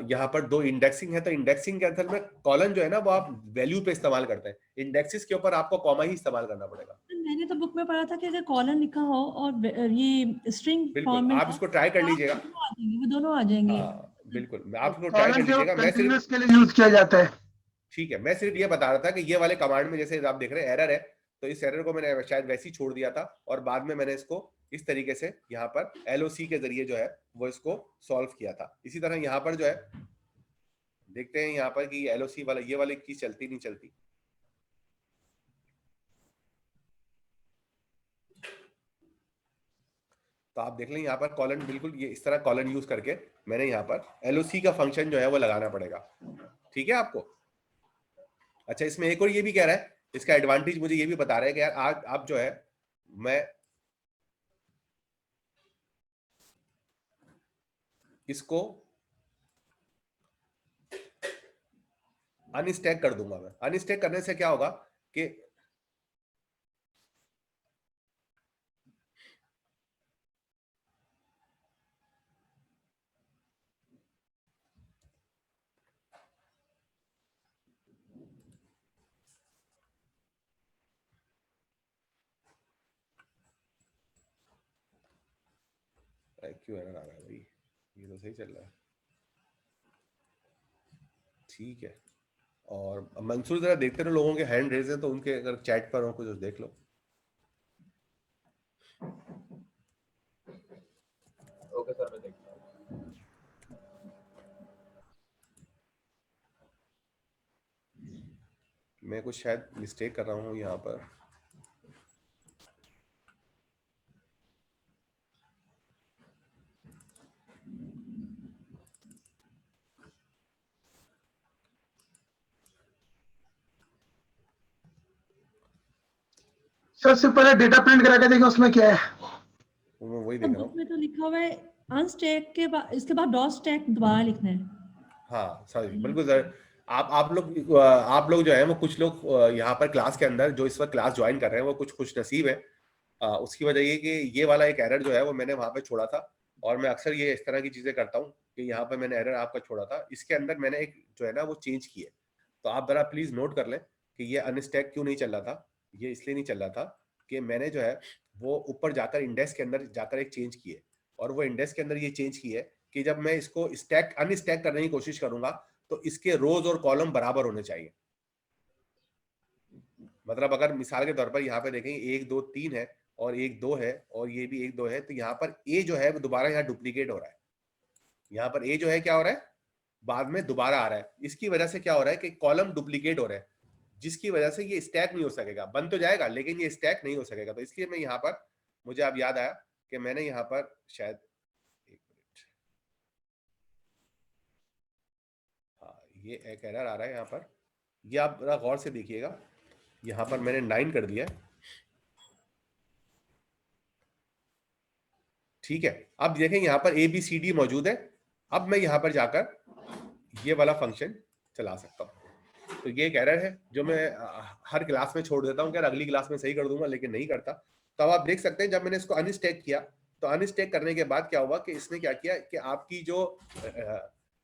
यहाँ पर दो इंडेक्सिंग है, तो इंडेक्सिंग के अंदर में कॉलन जो है ना वो आप वैल्यू पे इस्तेमाल करते हैं, इंडेक्सिस के ऊपर आपको कॉमा ही इस्तेमाल करना पड़ेगा। मैंने तो बुक में पढ़ा था कि अगर कॉलम लिखा हो और ये स्ट्रिंग फॉर्म में आप इसको ट्राई कर लीजिएगा, वो दोनों आ जाएंगे। बिल्कुल आप इसको ट्राई कर लीजिएगा। मैं सिर्फ के लिए यूज किया जाता है। ठीक है, मैं सिर्फ ये बता रहा था कि ये वाले कमांड में जैसे आप देख रहे हैं एरर है, तो इस एरर को मैंने शायद वैसे ही छोड़ दिया था, और बाद में मैंने इसको इस तरीके से यहाँ पर LOC के जरिए जो है वो इसको सॉल्व किया था। इसी तरह यहाँ पर जो है देखते हैं यहाँ पर कि LOC वाला ये वाली चीज चलती नहीं चलती। तो आप देख लें यहाँ पर कॉलन, बिल्कुल ये इस तरह कॉलन यूज करके मैंने यहाँ पर LOC का फंक्शन जो है वो लगाना पड़ेगा। ठीक है आपको। अच्छा, इसमें एक और ये भी कह रहा है, इसका एडवांटेज मुझे ये भी बता रहा है कि यार आज आप जो है मैं इसको अनस्टैक कर दूंगा। मैं अनस्टैक करने से क्या होगा कि क्यों एरर आ रहा है भाई, ये तो सही चल रहा है। ठीक है, और मंसूर जरा देखते रहो, लोगों के हैंड रेज हैं तो उनके अगर चैट पर हो कुछ देख लो। ओके सर, मैं देखता हूँ। मैं कुछ शायद मिस्टेक कर रहा हूँ यहाँ पर। सबसे पहले डेटा प्रिंट करा के देखो उसमें क्या है। मैं वही देख रहा हूँ। बुक में तो लिखा हुआ है अनस्टैक के बाद, इसके बाद डॉट स्टैक दोबारा लिखना है। हाँ सॉरी, बिल्कुल सर। आप लोग जो है वो कुछ लोग यहाँ पर क्लास के अंदर जो इस वक्त क्लास ज्वाइन कर रहे हैं वो कुछ खुश नसीब है। उसकी वजह ये कि ये वाला एक एरर जो है वो मैंने वहाँ पे छोड़ा था, और मैं अक्सर ये इस तरह की चीजें करता हूँ कि यहाँ पर मैंने एरर आपका छोड़ा था, इसके अंदर मैंने एक जो है ना वो चेंज की है। तो आप जरा प्लीज नोट कर लें कि ये अनस्टैक क्यों नहीं चल रहा था। ये इसलिए नहीं चल रहा था कि मैंने जो है वो ऊपर जाकर इंडेक्स के अंदर जाकर एक चेंज की है, और वो इंडेक्स के अंदर ये चेंज की है कि जब मैं इसको स्टैक अनस्टैक करने की कोशिश करूंगा तो इसके रोज और कॉलम बराबर होने चाहिए। मतलब अगर मिसाल के तौर पर यहाँ पे देखें 1 2 3 है और 1 2 है और ये भी 1 2 है, तो यहाँ पर ए जो है वो दोबारा यहाँ डुप्लीकेट हो रहा है। यहाँ पर ए जो है क्या हो रहा है, बाद में दोबारा आ रहा है। इसकी वजह से क्या हो रहा है कि कॉलम डुप्लीकेट हो रहा है, जिसकी वजह से ये स्टैक नहीं हो सकेगा। बन तो जाएगा लेकिन ये स्टैक नहीं हो सकेगा। तो इसलिए मैं यहाँ पर, मुझे अब याद आया कि मैंने यहाँ पर शायद ये एक एरर आ रहा है यहाँ पर, ये आप जरा गौर से देखिएगा, यहाँ पर मैंने 9 कर दिया है, ठीक है। अब देखें यहाँ पर ABCD मौजूद है। अब मैं यहाँ पर जाकर ये वाला फंक्शन चला सकता हूँ। तो ये एक एरर है जो मैं हर क्लास में छोड़ देता हूँ, क्या अगली क्लास में सही कर दूंगा, लेकिन नहीं करता। तो अब आप देख सकते हैं जब मैंने इसको अनस्टैक किया, तो अनस्टैक करने के बाद क्या हुआ कि इसने क्या किया कि आपकी जो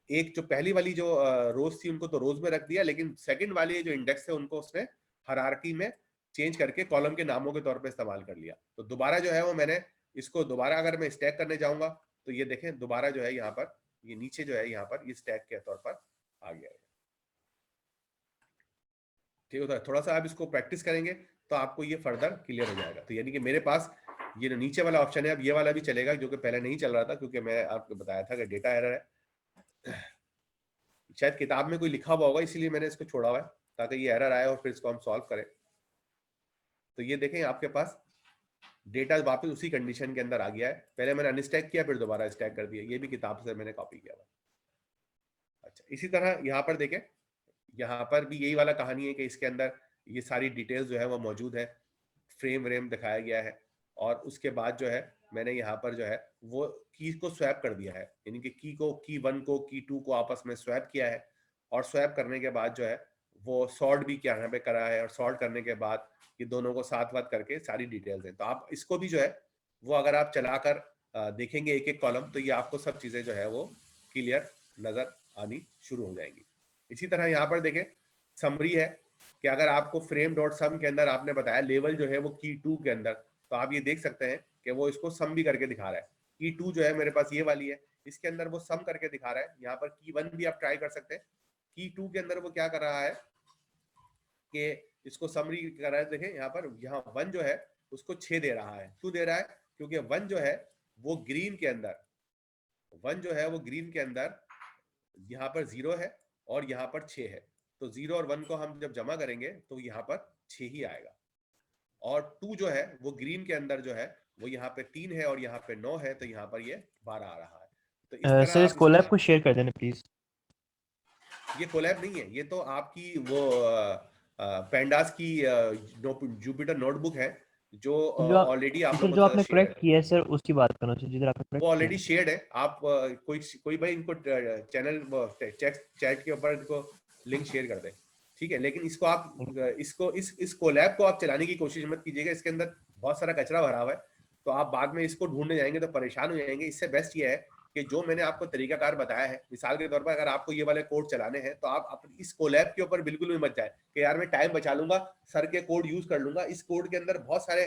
एक जो पहली वाली जो रोज थी उनको तो रोज में रख दिया, लेकिन सेकंड वाले जो इंडेक्स थे उनको उसने हायरार्की में चेंज करके कॉलम के नामों के तौर पे इस्तेमाल कर लिया। तो दोबारा जो है वो मैंने इसको दोबारा अगर मैं स्टैक करने जाऊंगा तो ये देखें दोबारा जो है यहाँ पर ये नीचे जो है यहाँ पर ये स्टैक के तौर पर आ गया है। ठीक होता है, थोड़ा सा आप इसको प्रैक्टिस करेंगे तो आपको ये फर्दर क्लियर हो जाएगा। तो यानी कि मेरे पास ये नीचे वाला ऑप्शन है, अब ये वाला भी चलेगा जो कि पहले नहीं चल रहा था, क्योंकि मैं आपको बताया था कि डेटा एरर है, शायद किताब में कोई लिखा हुआ होगा इसीलिए मैंने इसको छोड़ा हुआ है ताकि ये एरर आए और फिर इसको हम सॉल्व करें। तो ये देखें आपके पास डेटा वापस उसी कंडीशन के अंदर आ गया है, पहले मैंने अनस्टैक किया फिर दोबारा स्टैक कर दिया, ये भी किताब से मैंने कॉपी किया हुआ। अच्छा, इसी तरह यहाँ पर देखें, यहाँ पर भी यही वाला कहानी है कि इसके अंदर ये सारी डिटेल्स जो है वो मौजूद है, फ्रेम व्रेम दिखाया गया है, और उसके बाद जो है मैंने यहाँ पर जो है वो की को स्वैप कर दिया है, यानी कि की 1 को की 2 को आपस में स्वैप किया है, और स्वैप करने के बाद जो है वो सॉर्ट भी क्या यहाँ पे करा है, और सॉर्ट करने के बाद ये दोनों को साथ वाथ करके सारी डिटेल्स हैं। तो आप इसको भी जो है वो अगर आप चलाकर देखेंगे एक एक कॉलम, तो ये आपको सब चीजें जो है वो क्लियर नजर आनी शुरू हो जाएंगी। इसी तरह यहाँ पर देखें समरी है कि अगर आपको फ्रेम डॉट सम के अंदर आपने बताया लेवल जो है वो की 2 के अंदर, तो आप ये देख सकते हैं कि वो इसको सम भी करके दिखा रहा है। की 2 जो है मेरे पास ये वाली है, इसके अंदर वो सम करके दिखा रहा है। यहाँ पर की 1 भी आप ट्राई कर सकते हैं। की 2 के अंदर वो क्या कर रहा है कि इसको समरी कर रहा है। देखें यहाँ पर, यहाँ 1 जो है उसको 6 दे रहा है, क्यों दे रहा है? क्योंकि 1 जो है वो ग्रीन के अंदर, 1 जो है वो ग्रीन के अंदर यहाँ पर 0 है और यहाँ पर 6 है, तो 0 और 1 को हम जब जमा करेंगे तो यहाँ पर 6 ही आएगा। और 2 जो है वो ग्रीन के अंदर जो है वो यहाँ पे 3 है और यहाँ पे 9 है, तो यहाँ पर ये 12 आ रहा है। तो इस तरह सर इस कोलैब को शेयर कर देना प्लीज। ये कोलैब नहीं है, ये तो आपकी वो पेंडास की जुपिटर नोटबुक है जो ऑलरेडी आप जो आपने करेक्ट किया है सर, उसकी बात करना चाहिए जिधर आपने करेक्ट, वो ऑलरेडी शेयर्ड है। आप कोई भाई इनको चैनल चैट के ऊपर इनको लिंक शेयर कर दें, ठीक है। लेकिन इसको आप इसको इस कोलैब को आप चलाने की कोशिश मत कीजिएगा, इसके अंदर बहुत सारा कचरा भरा हुआ है, तो आप बाद में इसको ढूंढने जाएंगे तो परेशान हो जाएंगे। इससे बेस्ट ये है कि जो मैंने आपको तरीकाकार बताया है, मिसाल के तौर पर अगर आपको ये वाले कोड चलाने हैं तो आप इस कोलैब के ऊपर बिल्कुल भी मत जाए कि यार मैं टाइम बचा लूंगा, सर के कोड यूज कर लूंगा। इस कोड के अंदर बहुत सारे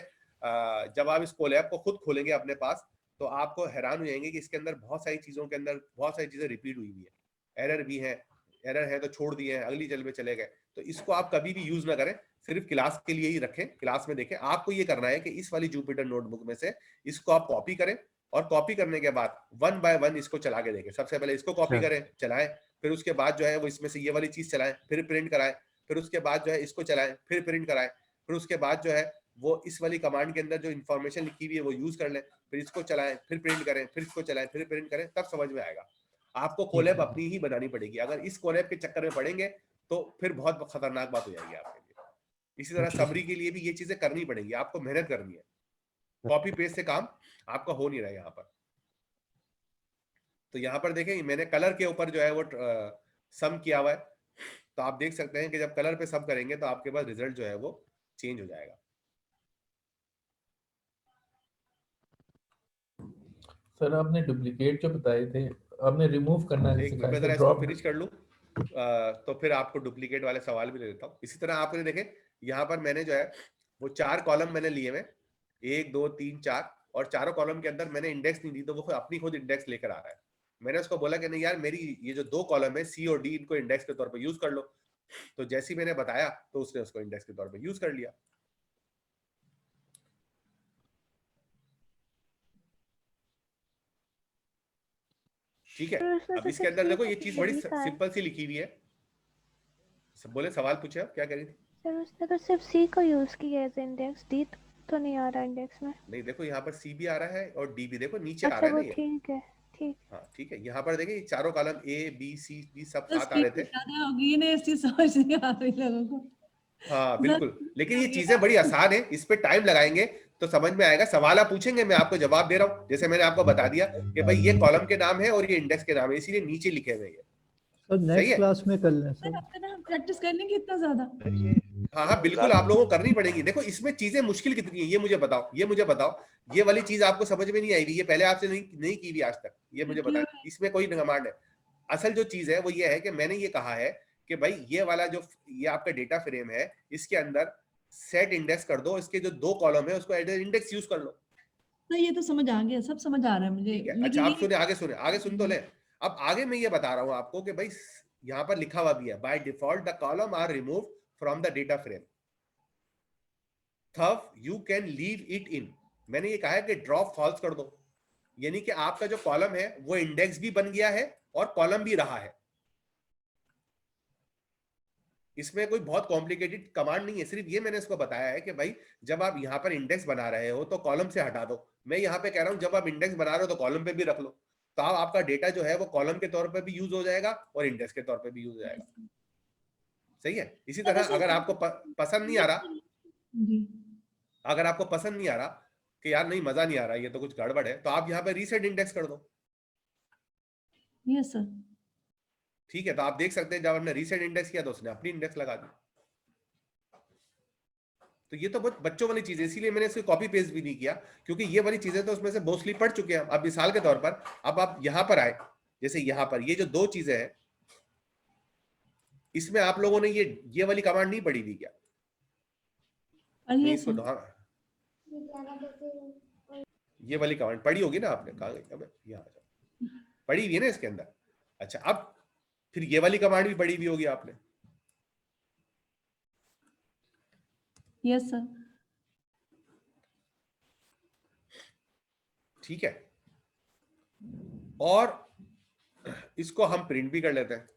जब आप इस कोलैब को खुद खोलेंगे अपने पास तो आपको हैरान हो जाएंगे कि इसके अंदर बहुत सारी चीजों के अंदर बहुत सारी चीजें रिपीट हुई हुई है, एरर भी है, एरर है तो छोड़ दिए हैं, अगली चल में चले गए। तो इसको आप कभी भी यूज ना करें, सिर्फ क्लास के लिए ही रखें, क्लास में देखें। आपको ये करना है कि इस वाली जुपिटर नोटबुक में से इसको आप कॉपी करें, और कॉपी करने के बाद 1 बाय 1 इसको चला के देखें। सबसे पहले इसको कॉपी करें, चलाएं, फिर उसके बाद जो है वो इसमें से ये वाली चीज चलाएं, फिर प्रिंट कराएं, फिर उसके बाद जो है इसको चलाएं, फिर प्रिंट कराएं, फिर उसके बाद जो है वो इस वाली कमांड के अंदर जो इन्फॉर्मेशन लिखी हुई है वो यूज कर लें, फिर इसको चलाएं, फिर प्रिंट करें, फिर इसको चलाएं, फिर प्रिंट करें, तब समझ में आएगा। आपको कोलैब अपनी ही बनानी पड़ेगी, अगर इस कोलैब के चक्कर में पड़ेंगे तो फिर बहुत खतरनाक बात हो जाएगी आपके लिए। इसी तरह समरी के लिए भी ये चीजें करनी पड़ेंगी, आपको मेहनत करनी है, कॉपी पेस्ट से काम आपका हो नहीं रहा है यहाँ पर। तो यहाँ पर देखें मैंने कलर के ऊपर जो है वो सम किया हुआ है, तो आप देख सकते हैं कि जब कलर पे सम करेंगे तो आपके पास रिजल्ट जो है वो चेंज हो जाएगा। सर आपने डुप्लीकेट जो बताए थे आपने रिमूव करना है, एक मैं जरा इसको फिनिश कर लूं तो फिर आपको डुप्लीकेट वाले सवाल भी दे देता हूँ। इसी तरह आपने देखें यहाँ पर मैंने जो है वो 4 कॉलम मैंने लिए हुए, 1 2 3 4, और चारों कॉलम के अंदर मैंने इंडेक्स नहीं दी, तो वो अपनी खुद इंडेक्स लेकर आ रहा है। मैंने उसको बोला कि नहीं यार मेरी ये जो 2 कॉलम है सी और डी, इनको इंडेक्स के तौर पर यूज कर लो। तो जैसे ही मैंने बताया तो उसने उसको इंडेक्स के तौर पर यूज कर लिया। ठीक है, अब इसके अंदर देखो ये चीज बड़ी सिंपल सी लिखी हुई है। सब बोले सवाल पूछे, आप क्या कह रही थी? सर उसने तो सिर्फ सी को यूज किया एज इंडेक्स, डी तो नहीं आ रहा इंडेक्स में। नहीं देखो यहाँ पर सी भी आ रहा है और डी भी, देखो नीचे आ रहा है ना, ये ठीक है ठीक। हाँ ठीक है, यहाँ पर देखिए ये चारों column A B C D सब तो साथ आ रहे थे। ज्यादा होगी ने ऐसी समझ नहीं आ रही लोगों को। हाँ बिल्कुल, लेकिन ये चीजें बड़ी आसान है, इस पे टाइम लगाएंगे तो समझ में आएगा। सवाल आप पूछेंगे, मैं आपको जवाब दे रहा हूँ। जैसे मैंने आपको बता दिया कि भाई ये कॉलम के नाम है और ये इंडेक्स के नाम है, इसीलिए नीचे लिखे हुए हैं। सर सही नेक्स्ट है? क्लास में कर लें सर। अपने हम प्रैक्टिस कर लेंगे इतना ज्यादा। हाँ हाँ बिल्कुल, आप लोगों को करनी पड़ेगी। देखो इसमें चीजें मुश्किल कितनी है ये मुझे बताओ, ये मुझे बताओ। ये वाली चीज आपको समझ में नहीं आई हुई, ये पहले आपसे नहीं की हुई आज तक, ये मुझे बताएं। इसमें कोई कमांड है? असल जो चीज है वो ये है कि मैंने ये कहा है कि भाई ये वाला जो ये आपका डेटा फ्रेम है, इसके अंदर सेट इंडेक्स कर दो, इसके जो 2 कॉलम है उसको एज इंडेक्स यूज कर लो। तो ये तो समझ आ गया, सब समझ आ रहा है मुझे। ठीक है, अच्छा आप सुने, आगे सुने, आगे सुन तो ले। अब आगे मैं ये बता रहा हूं आपको कि भाई यहाँ पर लिखा हुआ भी है, by default the column are remove from the data frame, though you can leave it in. मैंने ये कहा है कि ड्रॉप फॉल्स कर दो, यानी कि आपका जो कॉलम है वो इंडेक्स भी बन गया है और कॉलम भी रहा है। इसमें कोई बहुत कॉम्प्लिकेटेड कमांड नहीं है, सिर्फ ये मैंने इसको बताया है कि भाई जब आप यहाँ पर इंडेक्स बना रहे हो तो कॉलम से हटा दो। मैं यहाँ पे कह रहा हूं जब आप इंडेक्स बना रहे हो तो कॉलम पे भी रख लो, तो आपका डेटा जो है वो कॉलम के तौर पे भी यूज हो जाएगा और इंडेक्स के तौर पे भी यूज हो जाएगा। सही है? इसी तरह अगर आपको पसंद नहीं आ रहा, अगर आपको पसंद नहीं आ रहा कि यार नहीं मजा नहीं आ रहा, ये तो कुछ गड़बड़ है, तो आप यहाँ पे रीसेट इंडेक्स कर दो। Yes sir. ठीक है, तो आप देख सकते हैं जब हमने रीसेट इंडेक्स किया तो उसने अपनी इंडेक्स लगा दी। तो ये तो बहुत बच्चों वाली चीज है, इसीलिए मैंने इसको कॉपी पेस्ट भी नहीं किया, क्योंकि ये वाली चीजें तो उसमें से मोस्टली पढ़ चुके हैं। अब मिसाल के तौर पर अब आप यहां पर आए, जैसे यहां पर ये जो 2 चीजें हैं, इसमें आप लोगों ने ये वाली कमांड नहीं पढ़ी थी क्या? नहीं, इसको ये वाली कमांड पढ़ी होगी ना आपने, कहा यहाँ पढ़ी हुई है ना इसके अंदर। अच्छा, अब फिर ये वाली कमांड भी पढ़ी हुई होगी आपने। Yes sir. ठीक है, और इसको हम प्रिंट भी कर लेते हैं।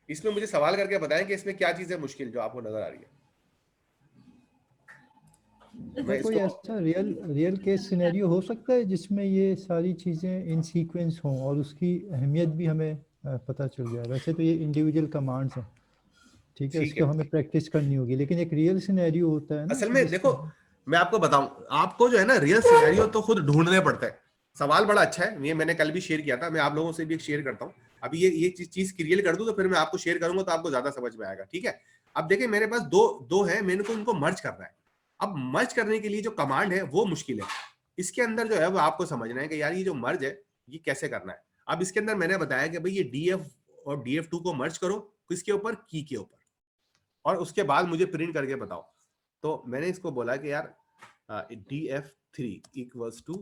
इसमें मुझे सवाल करके बताएं कि इसमें क्या चीज है मुश्किल जो आपको नजर आ रही है। कोई ऐसा रियल केस सिनेरियो हो सकता है जिसमें ये सारी चीजें इन सीक्वेंस हों और उसकी अहमियत भी हमें पता चल जाए? वैसे तो ये इंडिविजुअल कमांड्स हैं, ठीक है, इसको हमें प्रैक्टिस करनी होगी, लेकिन एक रियल सिनेरियो होता है ना। असल में देखो मैं आपको बताऊं, आपको जो है ना रियल सिनेरियो तो खुद ढूंढने पड़ता है। सवाल बड़ा अच्छा है, ये मैंने कल भी शेयर किया था, मैं आप लोगों से भी शेयर करता हूँ। अभी ये चीज क्लियर कर दूं तो फिर मैं आपको शेयर करूंगा तो आपको ज्यादा समझ में आएगा। ठीक है, अब देखिए मेरे पास दो है, मैंने को इनको मर्ज करना है। अब मर्ज करने के लिए जो कमांड है वो मुश्किल है, इसके अंदर जो है वो आपको समझना है कि यार ये जो मर्ज है ये कैसे करना है। अब इसके अंदर मैंने बताया कि भाई ये DF और DF2 को मर्ज करो किसके ऊपर, की के ऊपर, और उसके बाद मुझे प्रिंट करके बताओ। तो मैंने इसको बोला कि यार DF3 इक्वल्स टू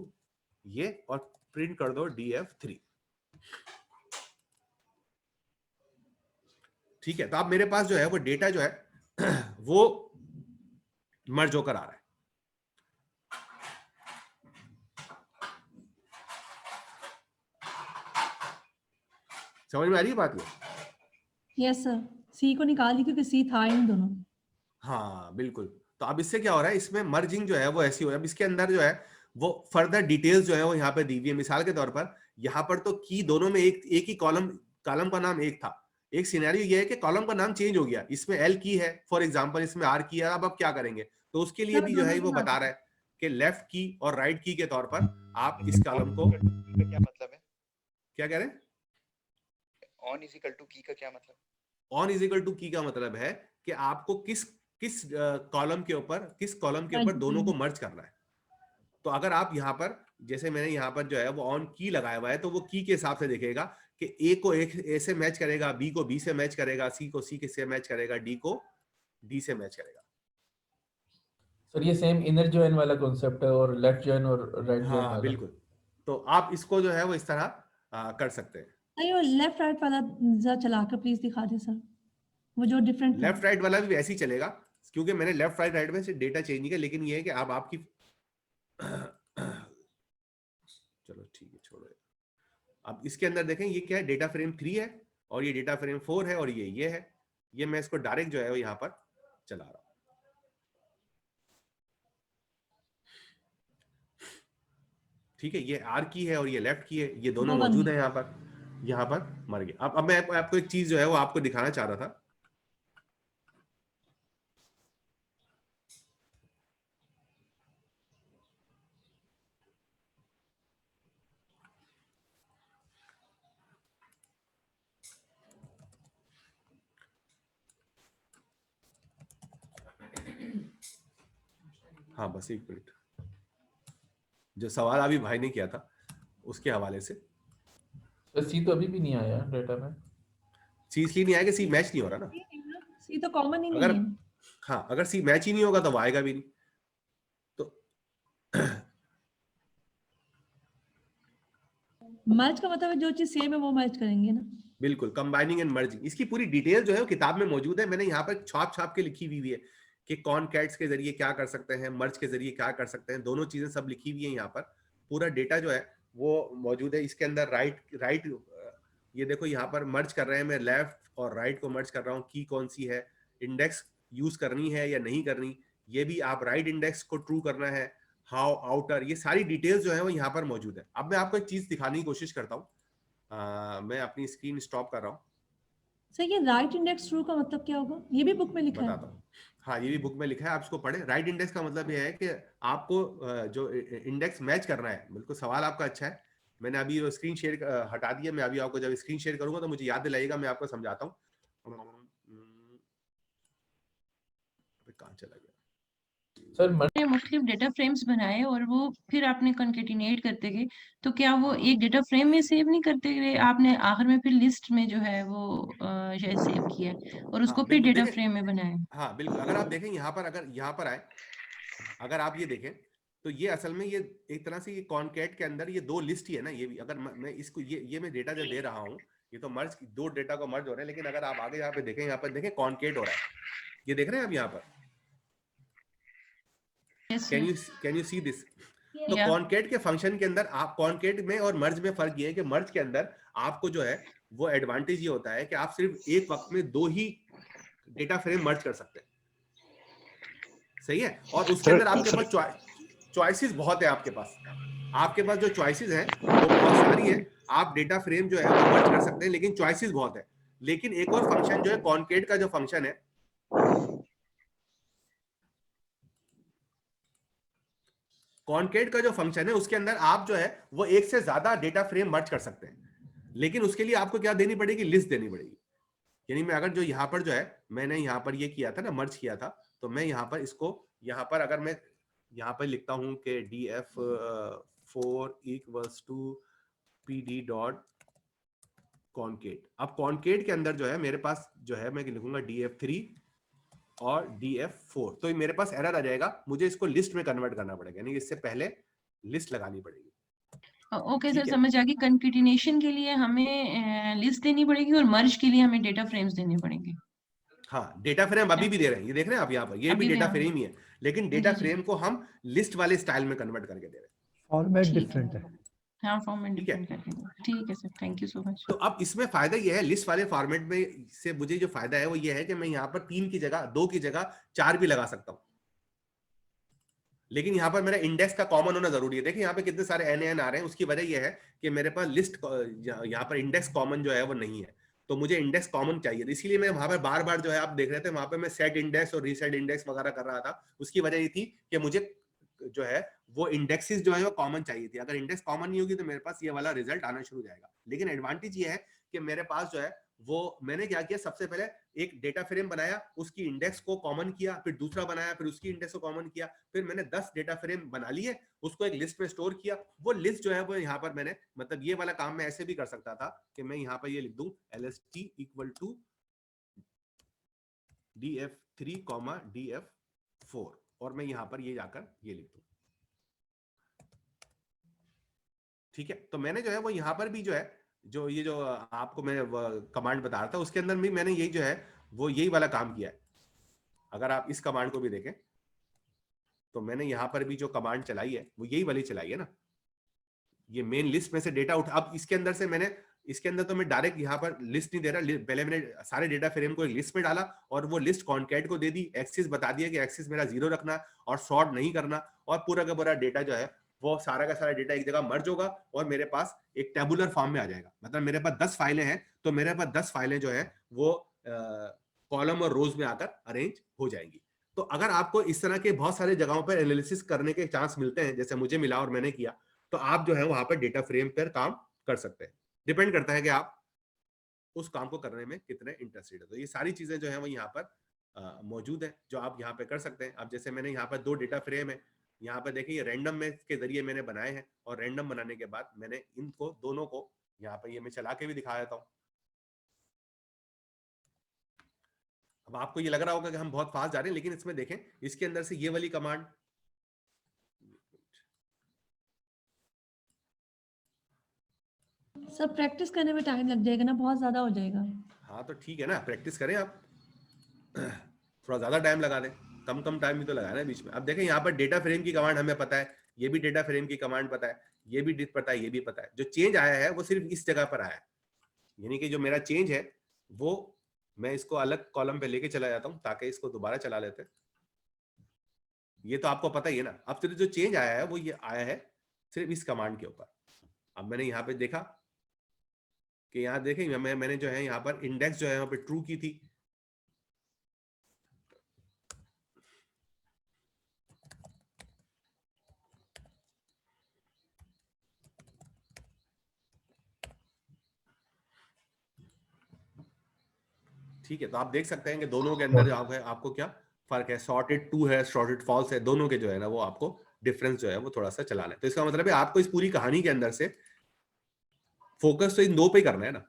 ये, और प्रिंट कर दो DF3। ठीक है, तो अब मेरे पास जो है वो डेटा जो है वो मर्ज होकर आ रहा है। समझ में आ रही है बात? यस सर, सी को निकाल दी क्योंकि सी था इन दोनों। हाँ बिल्कुल, तो अब इससे क्या हो रहा है, इसमें मर्जिंग जो है वो ऐसी हो रहा है। अब इसके अंदर जो है वो फर्दर डिटेल्स जो है वो यहाँ पे दी हुई है। मिसाल के तौर पर यहाँ पर तो की दोनों में एक ही कॉलम का नाम एक था। एक सिनेरियो ये है कि कॉलम का नाम चेंज हो गया, इसमें L की है फॉर एग्जांपल, इसमें R की है। अब आप क्या करेंगे, तो उसके लिए भी जो है वो बता रहा है कि लेफ्ट की और राइट की के तौर पर आप इस कॉलम को, क्या मतलब है, क्या कह रहे हैं? ऑन इज इक्वल टू की का क्या मतलब? ऑन इज इक्वल टू की का मतलब है कि आपको किस कॉलम के ऊपर दोनों को मर्ज करना है। तो अगर आप यहाँ पर, जैसे मैंने यहाँ पर जो है वो ऑन की लगाया हुआ है, तो वो की के हिसाब से देखेगा कि ए को ए से मैच करेगा, बी को बी से मैच करेगा, सी को सी से मैच करेगा, डी को डी से मैच करेगा। सर ये सेम इनर जॉइन वाला कॉन्सेप्ट है और लेफ्ट जॉइन और राइट जॉइन वाला। बिल्कुल, तो आप इसको जो है वो इस तरह कर सकते हैं। वो लेफ्ट राइट वाला जरा चलाकर प्लीज दिखा दे सर, वो जो डिफरेंट लेफ्ट राइट वाला भी वैसे ही चलेगा, क्योंकि मैंने लेफ्ट राइट में से डेटा चेंज नहीं किया, लेकिन ये है कि अब आपकी चलो ठीक है छोड़ो। अब इसके अंदर देखें ये क्या है, डेटा फ्रेम 3 है और ये डेटा फ्रेम 4 है और ये है। ये मैं इसको डायरेक्ट जो है वो यहाँ पर चला रहा हूँ। ठीक है, ये आर की है और ये लेफ्ट की है, ये दोनों वो बन मौजूद गया। है यहाँ पर मर गए। अब मैं आपको एक चीज जो है वो आपको दिखाना चाह रहा था। हाँ बस एक मिनट, जो सवाल अभी भाई ने किया था उसके हवाले से। तो सी तो अभी भी नहीं आया डेटा में। सी इसलिए नहीं आएगा, सी मैच नहीं हो रहा ना। सी तो कॉमन ही नहीं अगर है। हाँ, अगर सी मैच ही नहीं होगा तो वो आएगा भी नहीं। तो मर्ज का मतलब है जो चीज सेम है वो मर्ज करेंगे ना। बिल्कुल, कंबाइनिंग एंड मर्जिंग, इसकी पूरी डिटेल जो है वो किताब में मौजूद है। मैंने यहाँ पर छाप छाप के लिखी हुई है कि कॉनकैट्स के जरिए क्या कर सकते हैं, मर्ज के जरिए क्या कर सकते हैं, दोनों चीजें सब लिखी हुई है यहाँ पर। पूरा डेटा जो है वो मौजूद है इसके अंदर। राइट ये देखो यहाँ पर मर्ज कर रहे हैं, मैं लेफ्ट और राइट को मर्ज कर रहा हूँ। की कौन सी है, इंडेक्स यूज करनी है या नहीं करनी, ये भी आप राइट इंडेक्स को ट्रू करना है, हाउ आउटर, ये सारी डिटेल्स जो है वो यहाँ पर मौजूद है। अब मैं आपको एक चीज दिखाने की कोशिश करता हूँ। मैं अपनी स्क्रीन स्टॉप कर रहा हूँ। सर ये राइट इंडेक्स ट्रू का मतलब क्या होगा, ये भी बुक में लिखा है? बताता हूँ। हाँ, ये भी बुक में लिखा है, आप इसको पढ़े। राइट इंडेक्स का मतलब ये है कि आपको जो इंडेक्स मैच करना है। बिल्कुल, सवाल आपका अच्छा है। मैंने अभी स्क्रीन शेयर हटा दिया। मैं अभी आपको जब स्क्रीन शेयर करूंगा तो मुझे याद दिलाइएगा, मैं आपको समझाता हूँ। कहाँ चला गया सर? मुख्तलिफ डेटा फ्रेम्स बनाए और वो फिर आपने कॉन्केटिनेट करते गए, तो क्या वो एक डेटा फ्रेम में सेव नहीं करते गए, आपने आखिर में फिर लिस्ट में जो है वो शायद सेव किया है और उसको फिर बिल्कुल डेटा देखें। फ्रेम में बनाया। हाँ बिल्कुल, अगर आप देखें यहाँ पर, अगर यहाँ पर आए, अगर आप ये देखें तो ये असल में ये एक तरह से ये कॉनकैट के अंदर ये दो लिस्ट ही है ना। ये भी अगर मैं इसको ये मैं डेटा जो दे रहा हूँ, ये तो मर्ज, दो डेटा को मर्ज हो रहे हैं। लेकिन अगर आप आगे यहाँ पे देखें, यहाँ पर देखें कॉनकैट हो रहा है, ये देख रहे हैं आप यहाँ पर। Can you see this? तो कॉनकैट के फंक्शन के अंदर आप, कॉनकैट में और मर्ज में फर्क ये है कि मर्ज के अंदर आपको जो है वो एडवांटेज ये होता है कि आप सिर्फ एक वक्त में दो ही डेटा फ्रेम मर्ज कर सकते हैं। सही है, और उसके अंदर आपके पास चॉइसेस बहुत है। आपके पास जो चॉइसेस हैं वो बहुत सारी है। आप डेटा फ्रेम जो है वो मर्ज कर सकते हैं, लेकिन चॉइसेस बहुत है। लेकिन एक और फंक्शन जो है कॉनकैट का, जो फंक्शन है, कॉनकैट का जो फंक्शन है उसके अंदर आप जो है वो एक से ज्यादा डेटा फ्रेम मर्ज कर सकते हैं। लेकिन उसके लिए आपको क्या देनी पड़ेगी, लिस्ट देनी पड़ेगी। यानी मैं अगर जो यहाँ पर जो है मैंने यहाँ पर ये किया था ना, मर्ज किया था, तो मैं यहाँ पर इसको, यहाँ पर अगर मैं यहाँ पर लिखता हूँ कि df4 equals to pd dot concat. अब कॉनकैट के अंदर जो है मेरे पास जो है मैं लिखूंगा df3 और df4, तो मेरे पास एरर आ जाएगा। मुझे इसको लिस्ट में कन्वर्ट करना पड़ेगा, यानी इससे पहले लिस्ट लगानी पड़ेगी। ओके सर, समझ आ गई। कंकेटिनेशन के लिए हमें लिस्ट देनी पड़ेगी और मर्ज के लिए हमें डेटा फ्रेम्स देने पड़ेंगे। हाँ, डेटा फ्रेम अभी भी दे रहे हैं, ये देख रहे हैं आप यहाँ पर, ये भी डेटा फ्रेम ही है, लेकिन डेटा फ्रेम को हम लिस्ट वाले स्टाइल में कन्वर्ट करके दे रहे हैं। फॉर्मेट डिफरेंट है। हाँ, फॉर्मेट डिफरेंट करके। ठीक है sir, thank you so much. तो अब इसमें फायदा ये है, लिस्ट वाले फॉर्मेट में से मुझे जो फायदा है वो ये है कि मैं यहाँ पर 3 की जगह, 2 की जगह 4 भी लगा सकता हूँ। लेकिन यहाँ पर मेरा इंडेक्स का कॉमन होना जरूरी है। देखिए यहाँ पे कितने सारे NaN आ रहे हैं, उसकी वजह यह है कि मेरे पास लिस्ट, यहाँ पर इंडेक्स कॉमन जो है वो नहीं है, तो मुझे इंडेक्स कॉमन चाहिए। तो इसीलिए मैं वहां पर बार बार जो है, आप देख रहे थे वहां पे मैं सेट इंडेक्स और रीसेट इंडेक्स वगैरह कर रहा था। उसकी वजह ये थी कि मुझे जो है वो इंडेक्सेस जो है वो कॉमन चाहिए थी। अगर इंडेक्स कॉमन नहीं होगी तो मेरे पास ये वाला रिजल्ट आना शुरू हो जाएगा। लेकिन एडवांटेज ये है कि मेरे पास जो है वो, मैंने क्या किया, सबसे पहले एक डेटा फ्रेम बनाया, उसकी इंडेक्स को कॉमन किया, फिर दूसरा बनाया, फिर उसकी इंडेक्स को कॉमन किया, फिर मैंने 10 डेटा फ्रेम बना लिए, उसको एक लिस्ट में स्टोर किया। वो लिस्ट जो है वो यहाँ पर मैंने, मतलब ये वाला काम मैं ऐसे भी कर सकता था कि मैं यहाँ पर ये लिख दूं lst equal to df3, df4, और मैं यहाँ पर ये जाकर ये लिख दूं। ठीक है, तो मैंने जो है वो यहाँ पर भी जो है, जो ये जो आपको मैं कमांड बता रहा था उसके अंदर भी मैंने यही जो है वो यही वाला काम किया है। अगर आप इस कमांड को भी देखें तो मैंने यहाँ पर भी जो कमांड चलाई है वो यही वाली चलाई है ना, ये मेन लिस्ट में से डेटा उठा। अब इसके अंदर से मैंने, इसके अंदर तो मैं डायरेक्ट यहाँ पर लिस्ट नहीं दे रहा, पहले मैंने सारे डेटा फ्रेम को एक लिस्ट में डाला और वो लिस्ट कॉनकैट को दे दी। एक्सिस बता दिया कि एक्सिस मेरा 0 रखना और सॉर्ट नहीं करना, और पूरा का पूरा डेटा जो है वो सारा का सारा डेटा एक जगह मर्ज होगा और मेरे पास एक टेबुलर फॉर्म में आ जाएगा। मतलब मेरे पास 10 फाइलें हैं तो मेरे पास 10 फाइलें जो है वो कॉलम और रोज में आकर अरेंज हो जाएंगी। तो अगर आपको इस तरह के बहुत सारे जगहों पर एनालिसिस करने के चांस मिलते हैं, जैसे मुझे मिला और मैंने किया, तो आप जो है वहां पर डेटा फ्रेम पर काम कर सकते हैं। डिपेंड करता है कि आप उस काम को करने में कितने इंटरेस्टेड है। तो ये सारी चीजें जो है वो यहाँ पर मौजूद है जो आप यहाँ पे कर सकते हैं। अब जैसे मैंने यहाँ पर 2 डेटा फ्रेम है, यहाँ पर देखिए ये रैंडम में के जरिए मैंने बनाए हैं और रैंडम बनाने के बाद मैंने इनको दोनों को यहाँ पर ये मैं चला के भी दिखा देता हूँ। अब आपको ये लग रहा होगा कि हम बहुत फास्ट जा रहे हैं, लेकिन इसमें देखें इसके अंदर से ये वाली कमांड, सब प्रैक्टिस करने में टाइम लग जाएगा ना, बहुत ज्यादा हो जाएगा। हाँ तो ठीक है ना, प्रैक्टिस करें आप, थोड़ा ज्यादा टाइम लगा दें, कम कम टाइम भी तो लगाना है बीच में। अब देखें यहाँ पर डेटा फ्रेम की कमांड हमें पता है, ये भी डेटा फ्रेम की कमांड पता है, ये भी पता है, ये भी पता है। जो चेंज आया है वो सिर्फ इस जगह पर आया है, यानी कि जो मेरा चेंज है वो मैं इसको अलग कॉलम पे लेके चला जाता हूं ताकि इसको दोबारा चला लेते हैं। ये तो आपको पता ही है ना। अब सिर्फ जो चेंज आया है वो ये आया है सिर्फ इस कमांड के ऊपर। अब मैंने यहाँ पे देखा कि यहाँ देखें मैंने जो है यहाँ पर इंडेक्स जो है यहाँ पे ट्रू की थी, ठीक है। तो आप देख सकते हैं कि दोनों के अंदर आपको क्या फर्क है, सॉर्टेड ट्रू है, सॉर्टेड फॉल्स है, दोनों के जो है ना वो आपको डिफरेंस जो है वो थोड़ा सा चलाना है। तो इसका मतलब है आपको इस पूरी कहानी के अंदर से फोकस तो इन 2 पे करना है ना।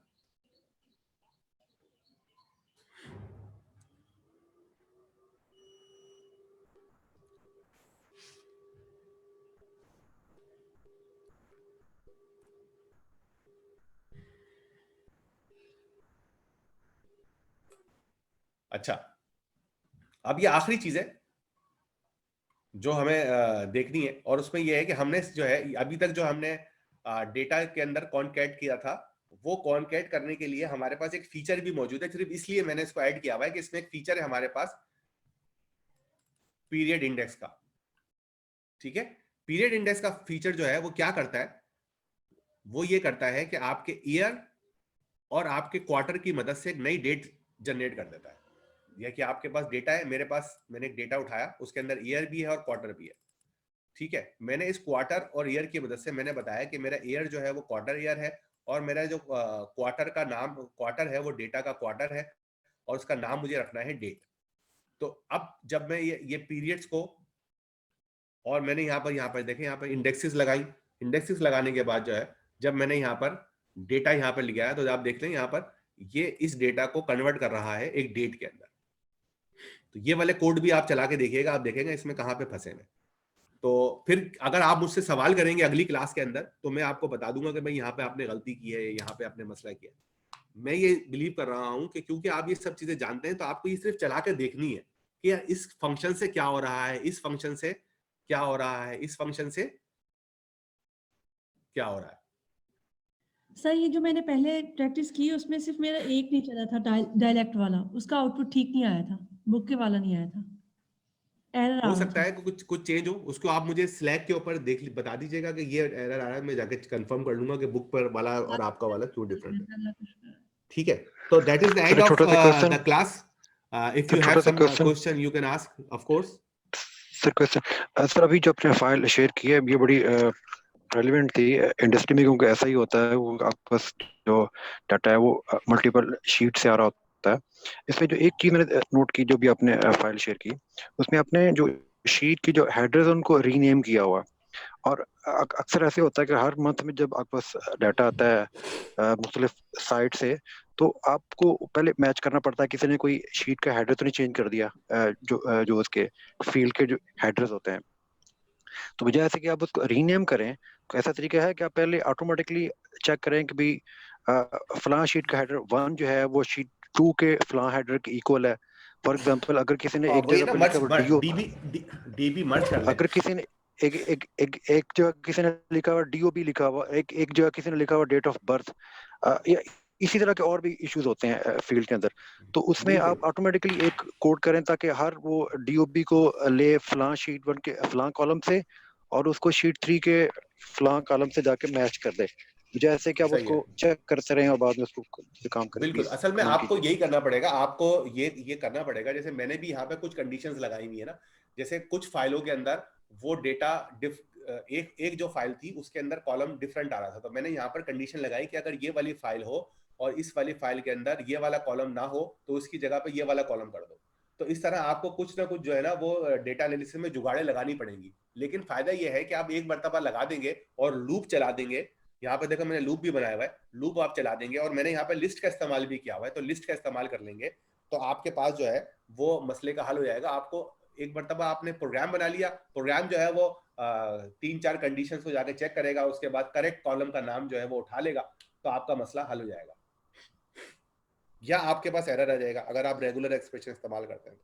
अच्छा, अब ये आखिरी चीज है जो हमें देखनी है, और उसमें ये है कि हमने जो है अभी तक जो हमने डेटा के अंदर कॉन्कैट किया था, वो कॉन्कैट करने के लिए हमारे पास एक फीचर भी मौजूद है। सिर्फ इसलिए मैंने इसको ऐड किया हुआ है कि इसमें एक फीचर है हमारे पास पीरियड इंडेक्स का, ठीक है। पीरियड इंडेक्स का फीचर जो है वो क्या करता है, वो ये करता है कि आपके ईयर और आपके क्वार्टर की मदद से एक नई डेट जनरेट कर देता है। या कि आपके पास डेटा है, मेरे पास मैंने एक डेटा उठाया, उसके अंदर ईयर भी है और क्वार्टर भी है, ठीक है। मैंने इस क्वार्टर और ईयर की मदद से मैंने बताया कि मेरा ईयर जो है वो क्वार्टर ईयर है और मेरा जो क्वार्टर का नाम क्वार्टर है वो डेटा का क्वार्टर है और उसका नाम मुझे रखना है डेट। तो अब जब मैं ये पीरियड्स को, और मैंने यहाँ पर देखें यहाँ पर इंडेक्सेस लगाई, इंडेक्सेस लगाने के बाद जो है जब मैंने यहाँ पर डेटा यहाँ पर लिखा है तो आप देख लें यहाँ पर ये इस डेटा को कन्वर्ट कर रहा है एक डेट के अंदर। तो ये वाले कोड भी आप चला के देखिएगा, आप देखेंगे इसमें कहाँ पे फंसे हैं। तो फिर अगर आप मुझसे सवाल करेंगे अगली क्लास के अंदर तो मैं आपको बता दूंगा कि भाई यहाँ पे आपने गलती की है, यहाँ पे आपने मसला किया। मैं ये बिलीव कर रहा हूँ कि क्योंकि आप ये सब चीजें जानते हैं तो आपको ये सिर्फ चला के देखनी है कि यार इस फंक्शन से क्या हो रहा है, इस फंक्शन से क्या हो रहा है, इस फंक्शन से क्या हो रहा है। सर ये जो मैंने पहले प्रैक्टिस की उसमें सिर्फ मेरा एक नहीं चला था, डायलेक्ट वाला, उसका आउटपुट ठीक नहीं आया था, बुक के वाला नहीं आया था, एरर हो सकता है कि कुछ चेंज हो, उसको आप मुझे स्लैक के ऊपर बता दीजिएगा कि ये एरर आ रहा है, मैं जाके कंफर्म कर लूंगा कि बुक पर वाला और आपका वाला क्यों डिफरेंट है, ठीक है। तो that is the end of the class. If you have some question you can ask of course. Sir question sir, अभी जो आपने फाइल शेयर की है ये बड़ी रेलिवेंट थी इंडस्ट्री में, क्योंकि ऐसा ही होता है वो आपके पास जो डाटा है वो मल्टीपल शीट से आ रहा होता है। इसमें जो एक चीज मैंने नोट की, जो भी आपने फाइल शेयर की उसमें आपने जो शीट की जो हेडर्स उनको रीनेम किया हुआ, और अक्सर ऐसे होता है कि हर मंथ में जब आपके पास डाटा आता है मुख्तलिफ साइट से तो आपको पहले मैच करना पड़ता है किसी ने कोई शीट का हेडर तो नहीं चेंज कर दिया, जो उसके फील्ड के जो हेडर्स होते हैं। तो बजाय ऐसे कि आप उसको रीनेम करें तो ऐसा तरीका है कि आप पहले ऑटोमेटिकली चेक करें कि भाई फलां शीट का हेडर 1 जो है वो शीट 2 के फलां हेडर के इक्वल है। फॉर एग्जांपल अगर किसी ने एक जगह पर लिखा हुआ डीबी मर्ज कर ले, अगर किसी ने एक जगह किसी ने लिखा हुआ डीओबी लिखा हुआ, एक जगह किसी ने लिखा हुआ डेट ऑफ बर्थ, या इसी तरह के और भी इश्यूज होते हैं फील्ड के अंदर, तो उसमें आप ऑटोमेटिकली एक कोड करें ताकि हर वो डीओबी को ले फलां शीट 1 के फलां कॉलम से और उसको शीट 3 के फलां कॉलम से जाके मैच कर दे, मुझे ऐसे कि आप सही उसको है। चेक करते रहें और बाद में उसको काम करें। बिल्कुल, प्लीज असल में काम आपको कीजिए। यही करना पड़ेगा, आपको ये करना पड़ेगा। जैसे मैंने भी यहाँ पे कुछ कंडीशंस लगाई हुई है ना, जैसे कुछ फाइलों के अंदर वो डेटा एक जो फाइल थी उसके अंदर कॉलम डिफरेंट आ रहा था, तो मैंने यहाँ पर कंडीशन लगाई कि अगर ये वाली फाइल हो और इस वाली फाइल के अंदर ये वाला कॉलम ना हो तो उसकी जगह पे ये वाला कॉलम कर दो। तो इस तरह आपको कुछ ना कुछ जो है ना वो डेटा एनालिसिस में जुगाड़े लगानी पड़ेंगी। लेकिन फायदा ये है कि आप एक मरतबा लगा देंगे और लूप चला देंगे। यहाँ पे देखो मैंने लूप भी बनाया हुआ है, लूप आप चला देंगे, और मैंने यहाँ पे लिस्ट का इस्तेमाल भी किया हुआ है, तो लिस्ट का इस्तेमाल कर लेंगे तो आपके पास जो है वो मसले का हल हो जाएगा। आपको एक मरतबा आपने प्रोग्राम बना लिया, प्रोग्राम जो है वो 3-4 कंडीशंस को जाके चेक करेगा, उसके बाद करेक्ट कॉलम का नाम जो है वो उठा लेगा, तो आपका मसला हल हो जाएगा। या आपके पास एरर आ जाएगा अगर आप रेगुलर एक्सप्रेशन इस्तेमाल करते हैं।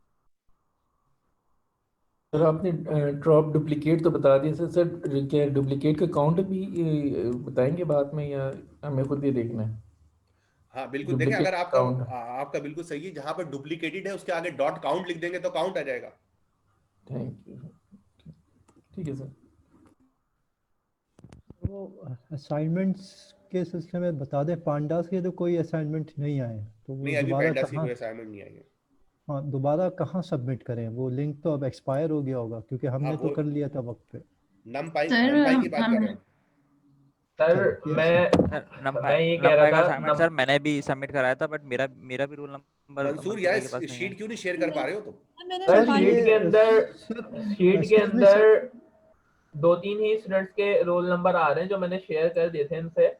सर आपने ड्रॉप डुप्लीकेट तो बता दिया सर, क्या डुप्लीकेट का काउंट भी बताएंगे बाद में, या हमें खुद ही देखना है? हाँ बिल्कुल, देखें अगर डुप्लीकेट काउंट। आपका बिल्कुल सही है, जहां पर डुप्लीकेटेड है उसके आगे डॉट काउंट लिख देंगे तो काउंट आ जाएगा। थैंक यू, ठीक है सर। वो असाइनमेंट्स के सिलसिले में बता दें, पांडास के तो कोई असाइनमेंट नहीं आए, तो वो नहीं, अभी दोबारा पैंडास की कहाँ, कोई असाइनमेंट नहीं आई है। हाँ दोबारा कहाँ सबमिट करें? वो लिंक तो अब एक्सपायर हो गया होगा क्योंकि हमने हाँ, तो वो कर लिया था वक्त पे। नमपाई सर की बात कर रहे हो? सर मैं ये कह रहा का था असाइनमेंट सर मैंने भी सबमिट कराया था, बट मेरा मेरा भी रोल नंबर मंसूर के यार पास नहीं है। शीट क्यों नहीं शेयर कर पा रहे हो तुम? सर शीट के अंदर 2-3 ही स्टूडेंट्स के रोल नंबर आ रहे हैं जो मैंने शेयर कर दिए थे इनसे।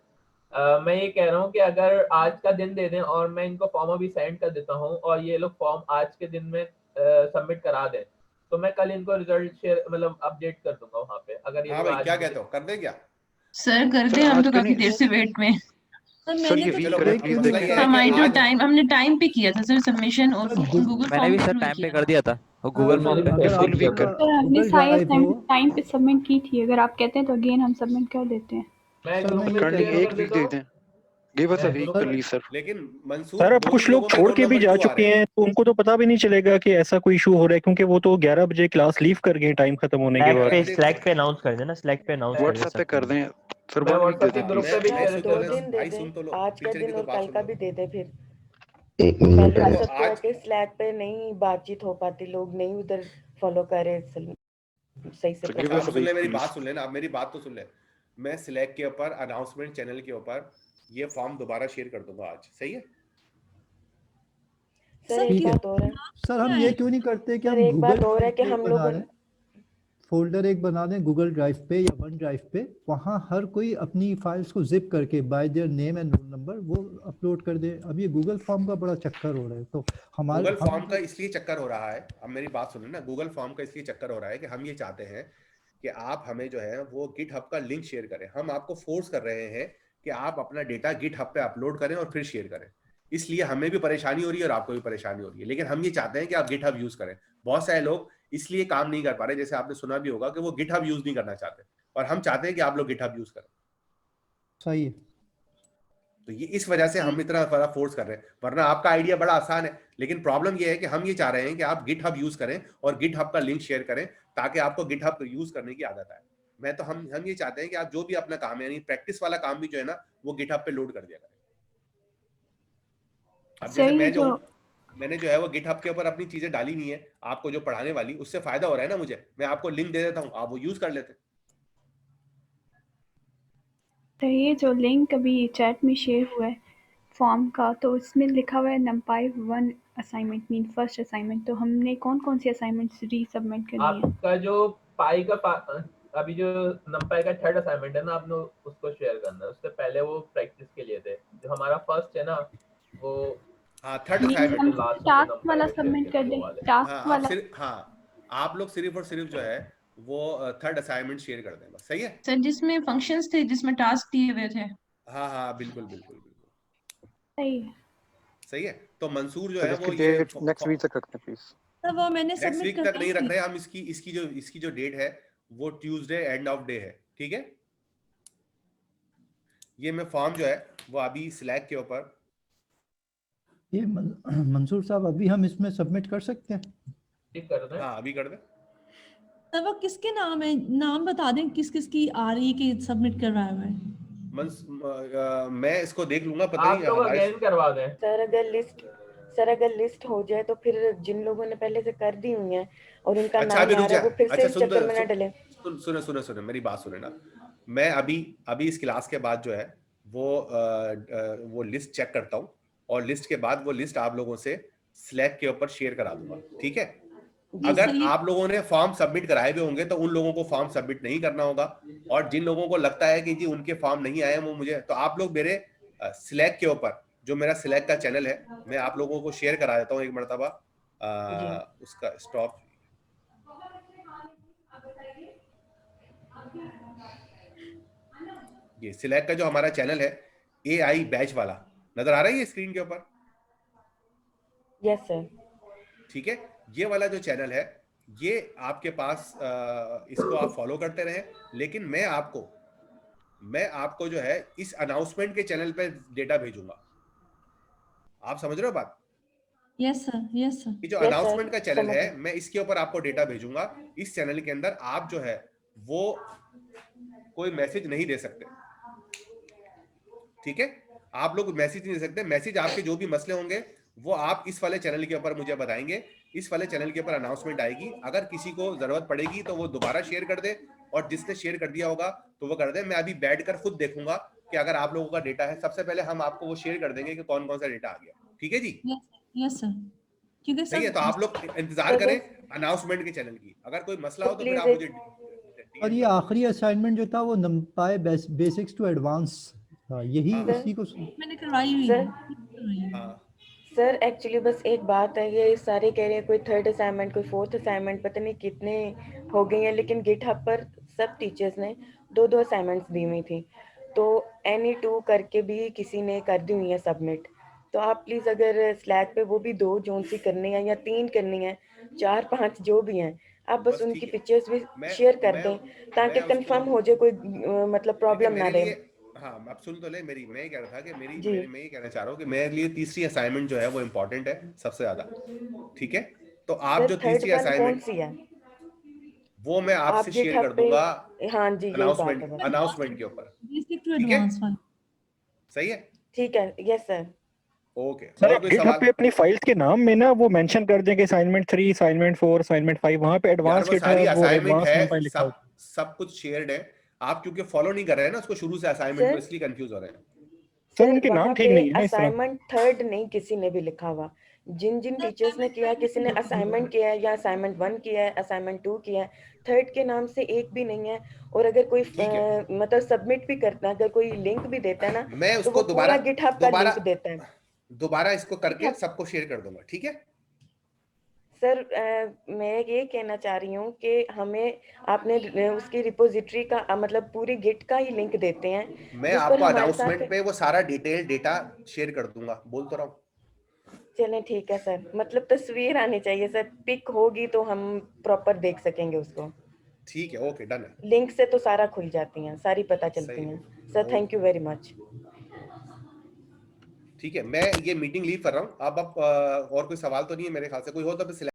मैं ये कह रहा हूँ कि अगर आज का दिन दे दें और मैं इनको फॉर्म अभी सेंड कर देता हूँ और ये लोग फॉर्म आज के दिन में सबमिट करा दें, तो मैं कल इनको रिजल्ट शेयर मतलब अपडेट कर दूंगा वहाँ पे। अगर ये हाँ भाई, क्या कहते हो, कर दे क्या? सर कर दे, हम तो काफी देर से वेट में। सर ये वीक करें प्लीज, देखिए हमारी तो टाइम, हमने टाइम पे किया था सर सबमिशन, और गूगल मैंने फॉर्म भी के सर थ्रू टाइम पे किया कर था। दिया था, और गूगल फॉर्म पे अगर फुल वीक कर। आपका हमने गूगल सारे ड्राइव हो, टाइम पे सबमिट की थी, अगर आप कहते हैं तो अगेन हम सबमिट कर देते हैं। मैं सर मैं ये करंटली कह रहा एक वीक दे दें, give us a week please sir. लेकिन मंसूर सर अब दो कुछ लोगों लोग के छोड़ रोल के भी नंबर जा क्यों आ चुके रहे हैं? हैं, तो उनको तो पता भी नहीं चलेगा कि ऐसा कोई इशू हो रहा है, क्योंकि वो तो 11 बजे क्लास लीव कर गए टाइम खत्म होने के बाद। स्लैक पे अनाउंस कर देना, स्लैक पे अनाउंस कर दे व्हाट्सएप पे कर दें सर, मैं 1 वीक दे व्हाट्सएप के दें ग्रुप प्लीज। पे भी भाई शेयर सुन कर तो देता लो, हूँ। भाई सुन तो लो, आज का टीचर की दिन तो और बात कल सुन का लो। भी दे दे फिर। एक कल मिनट हो देखो सकता है आज कि स्लैक पे नहीं बातचीत हो पाती, लोग नहीं उधर फॉलो करे सही से। गिव आप अस अ सुन ले, वीक मेरी प्लीज। बात सुन ले ना, आप मेरी बात तो सुन ले। मैं स्लैक के ऊपर अनाउंसमेंट चैनल के ऊपर ये फॉर्म दोबारा शेयर कर दूंगा आज, सही है? सर एक ठीक है। बात और है, सर हम ये क्यों नहीं करते कि सर हम एक गूगल बात और है ड्राइव कि पे हम बना लोगों दें, फोल्डर एक बना दें गूगल ड्राइव पे या वन ड्राइव पे, वहाँ हर कोई अपनी फाइल्स को जिप करके bye their name and roll number वो अपलोड कर दे। अब ये गूगल फॉर्म का बड़ा चक्कर हो रहा है, तो हमारे गूगल फॉर्म का इसलिए चक्कर हो रहा है, अब मेरी बात सुनो ना, गूगल फॉर्म का इसलिए चक्कर हो रहा है कि हम ये चाहते हैं कि आप हमें जो है वो गिटहब का लिंक शेयर करें। हम आपको फोर्स कर रहे हैं कि आप अपना डेटा गिटहब पे अपलोड करें और फिर शेयर करें। इसलिए हमें भी परेशानी हो रही है और आपको भी परेशानी हो रही है, लेकिन हम ये चाहते हैं कि आप गिटहब यूज करें। बहुत सारे लोग इसलिए काम नहीं कर पा रहे, जैसे आपने सुना भी होगा कि वो गिटहब यूज नहीं करना चाहते, और हम चाहते हैं कि आप लोग गिटहब यूज करें। सही है। तो ये इस वजह से हम इतना बड़ा फोर्स कर रहे हैं, वरना आपका आइडिया बड़ा आसान है। लेकिन प्रॉब्लम ये है कि हम ये चाह रहे हैं कि आप गिटहब यूज करें और गिटहब का लिंक शेयर करें, ताकि आपको गिटहब यूज करने की आदत आए। मैं तो हम ये चाहते हैं कि आप जो भी अपना काम है, यानी प्रैक्टिस वाला काम भी जो है ना, वो गिटहब पे लोड कर दिया करें। अब जैसे मैंने जो है वो गिटहब के ऊपर अपनी चीजें डाली हुई है, आपको जो पढ़ाने वाली, उससे फायदा हो रहा है ना मुझे, मैं आपको लिंक दे देता हूँ, आप वो यूज कर लेते हैं। तो ये जो लिंक अभी चैट में शेयर हुआ है फॉर्म का, तो उसमें लिखा हुआ है नंपाई 1 असाइनमेंट मीन फर्स्ट असाइनमेंट, तो हमने कौन कौन सी असाइनमेंट्स रीसबमिट करनी है? आपका जो पाई का अभी जो नंपाई का 3rd असाइनमेंट है ना, आपने उसको शेयर करना है। उससे पहले वो प्रैक्टिस के लिए थे, जो हमारा फर्स्ट है ना वो हाँ 3rd असाइनमेंट टास्क वाला सबमिट कर दे, टास्क वाला। आप लोग सिर्फ और सिर्फ जो है वो 3rd असाइनमेंट शेयर कर दें बस, सही है सर जिसमें फंक्शंस थे, जिसमें टास्क दिए हुए थे। हाँ बिल्कुल बिल्कुल बिल्कुल सही है। तो मंसूर जो है इसकी वो ये डेट नेक्स्ट वीक तक रखते हैं प्लीज। तो वो मैंने नेक्स्ट सबमिट वीक तक नहीं रख रहे हम, इसकी जो डेट है वो ट्यूसडे एंड ऑफ डे है, ठीक है? ये मैं फॉर्म जो है वो अभी स्लैक के ऊपर, ये मंसूर साहब अभी हम इसमें सबमिट कर सकते हैं? कर दें। हाँ अभी कर दे। सर वो किसके नाम है, नाम बता दें किस किस की आ रही है कि सबमिट करवाया हुआ है। मैं इसको देख लूंगा, पता आप नहीं लोग हमारे अगेन करवा दें। सर अगर लिस्ट हो जाए तो फिर जिन लोगों ने पहले से कर दी हुई है और उनका अच्छा नाम अभी आ रुक रहा जा। है वो फिर से अच्छा इस चक्कर में ना डले। सुने मेरी बात सुने ना। मैं अभी इस क्लास के बाद जो है वो लिस्ट चेक करता हूँ और लिस्ट के बाद वो लिस्ट आप लोगों से स्लैक के ऊपर शेयर करा दूंगा, ठीक है? अगर आप लोगों ने फॉर्म सबमिट कराए हुए होंगे तो उन लोगों को फॉर्म सबमिट नहीं करना होगा, और जिन लोगों को लगता है कि जी उनके फॉर्म नहीं आए वो मुझे, तो आप लोग मेरे स्लैक के ऊपर, जो मेरा स्लैक का चैनल है, मैं आप लोगों को शेयर करा देता हूँ एक मरतबा उसका स्टॉप। ये सिलेक्ट का जो हमारा चैनल है AI बैच वाला, नजर आ रहा है ये स्क्रीन के ऊपर? Yes sir. ठीक है, ये वाला जो चैनल है ये आपके पास, इसको आप फॉलो करते रहें, लेकिन मैं आपको जो है इस अनाउंसमेंट के चैनल पे डेटा भेजूंगा। आप समझ रहे हो बात? Yes sir, yes sir. ये जो अनाउंसमेंट का चैनल है, मैं इसके ऊपर आपको डेटा भेजूंगा। इस चैनल के अंदर आप जो है वो कोई मैसेज नहीं दे सकते, ठीक है? आप लोग मैसेज नहीं दे सकते। मैसेज आपके जो भी मसले होंगे वो आप इस वाले चैनल के ऊपर मुझे बताएंगे। इस वाले चैनल के ऊपर अनाउंसमेंट आएगी, अगर किसी को जरूरत पड़ेगी तो वो दोबारा शेयर कर दे, और जिसने शेयर कर दिया होगा तो वो कर दे। मैं अभी बैठकर खुद देखूंगा कि अगर आप लोगों का डेटा है, सबसे पहले हम आपको वो शेयर कर देंगे कि कौन कौन सा डेटा आ गया, ठीक है जी? Yes sir. क्योंकि सही है, तो आप लोग इंतजार करें अनाउंसमेंट के चैनल की। अगर कोई मसला हो तो फिर आप मुझे। और ये आखिरी असाइनमेंट जो था वो नंपाई बेसिक्स टू एडवांस था, यही इसी को मैंने करवाई हुई है। सर एक्चुअली बस एक बात है, ये सारे कह रहे हैं कोई थर्ड असाइनमेंट, कोई फोर्थ असाइनमेंट, पता नहीं कितने हो गई हैं, लेकिन गिटहब पर सब टीचर्स ने 2-2 असाइनमेंट्स दी हुई थी, तो any2 करके भी किसी ने कर दी हुई है सबमिट। तो आप प्लीज़ अगर स्लैक पे वो भी 2 जोन सी करनी है या 3 करनी है, 4-5 जो भी हैं, आप बस उनकी पिक्चर्स भी शेयर कर दें ताकि कंफर्म हो जाए, कोई मतलब प्रॉब्लम ना रहे। हाँ, आप सुन तो ले मेरी। मैं ये कह रहा था कि मैं ये कहना चाह रहा हूँ कि मेरे लिए तीसरी असाइनमेंट जो है वो इम्पोर्टेंट है सबसे ज्यादा, ठीक है? तो आप जो तीसरी असाइनमेंट वो मैं आपसे शेयर कर दूंगा। हाँ जी, अनाउंसमेंट के ऊपर, ठीक है? सही है, ठीक है। Yes sir. Okay. Sir GitHub पे अपनी फाइल्स के नाम में ना वो मेंशन कर दें कि असाइनमेंट 3, असाइनमेंट 4, असाइनमेंट 5, वहां पे एडवांस गिटहब वो एडवांस नंपाई लिखा हो। सब कुछ शेयर्ड है। आप क्योंकि फॉलो नहीं कर रहे हैं ना उसको शुरू से असाइनमेंट को, इसलिए कंफ्यूज हो रहे हैं। सर उनके नाम ठीक नहीं है इस तरह। असाइनमेंट थर्ड नहीं किसी ने भी लिखा हुआ। जिन टीचर्स ने किया, किसी ने असाइनमेंट किया है या असाइनमेंट 1 किया है, असाइनमेंट 2 किया है, थर्ड के नाम से एक भी नहीं है। और अगर कोई मतलब सबमिट भी करता है, अगर कोई लिंक भी देता है ना, मैं तो उसको वो पूरा गिटहब का लिंक देता है। दोबारा इसको करके सबको शेयर कर दूंगा, ठीक है? सर मैं ये कहना चाह रही हूँ कि हमें आपने उसकी रिपोजिटरी का मतलब पूरी गिट का ही लिंक देते हैं। मैं आपको अनाउंसमेंट पे वो सारा डिटेल डेटा शेयर कर दूंगा, बोल तो रहा हूँ। चलें ठीक है सर, मतलब तस्वीर आनी चाहिए सर, पिक होगी तो हम प्रॉपर देख सकेंगे उसको। ठीक है, ओके, डन है। लिंक से तो सारा खुल जाती हैं, सारी पता चलती हैं। Sir thank you very much. ठीक है, मैं ये मीटिंग लीव कर रहा हूँ। अब और कोई सवाल तो नहीं है मेरे ख्याल से। कोई हो तो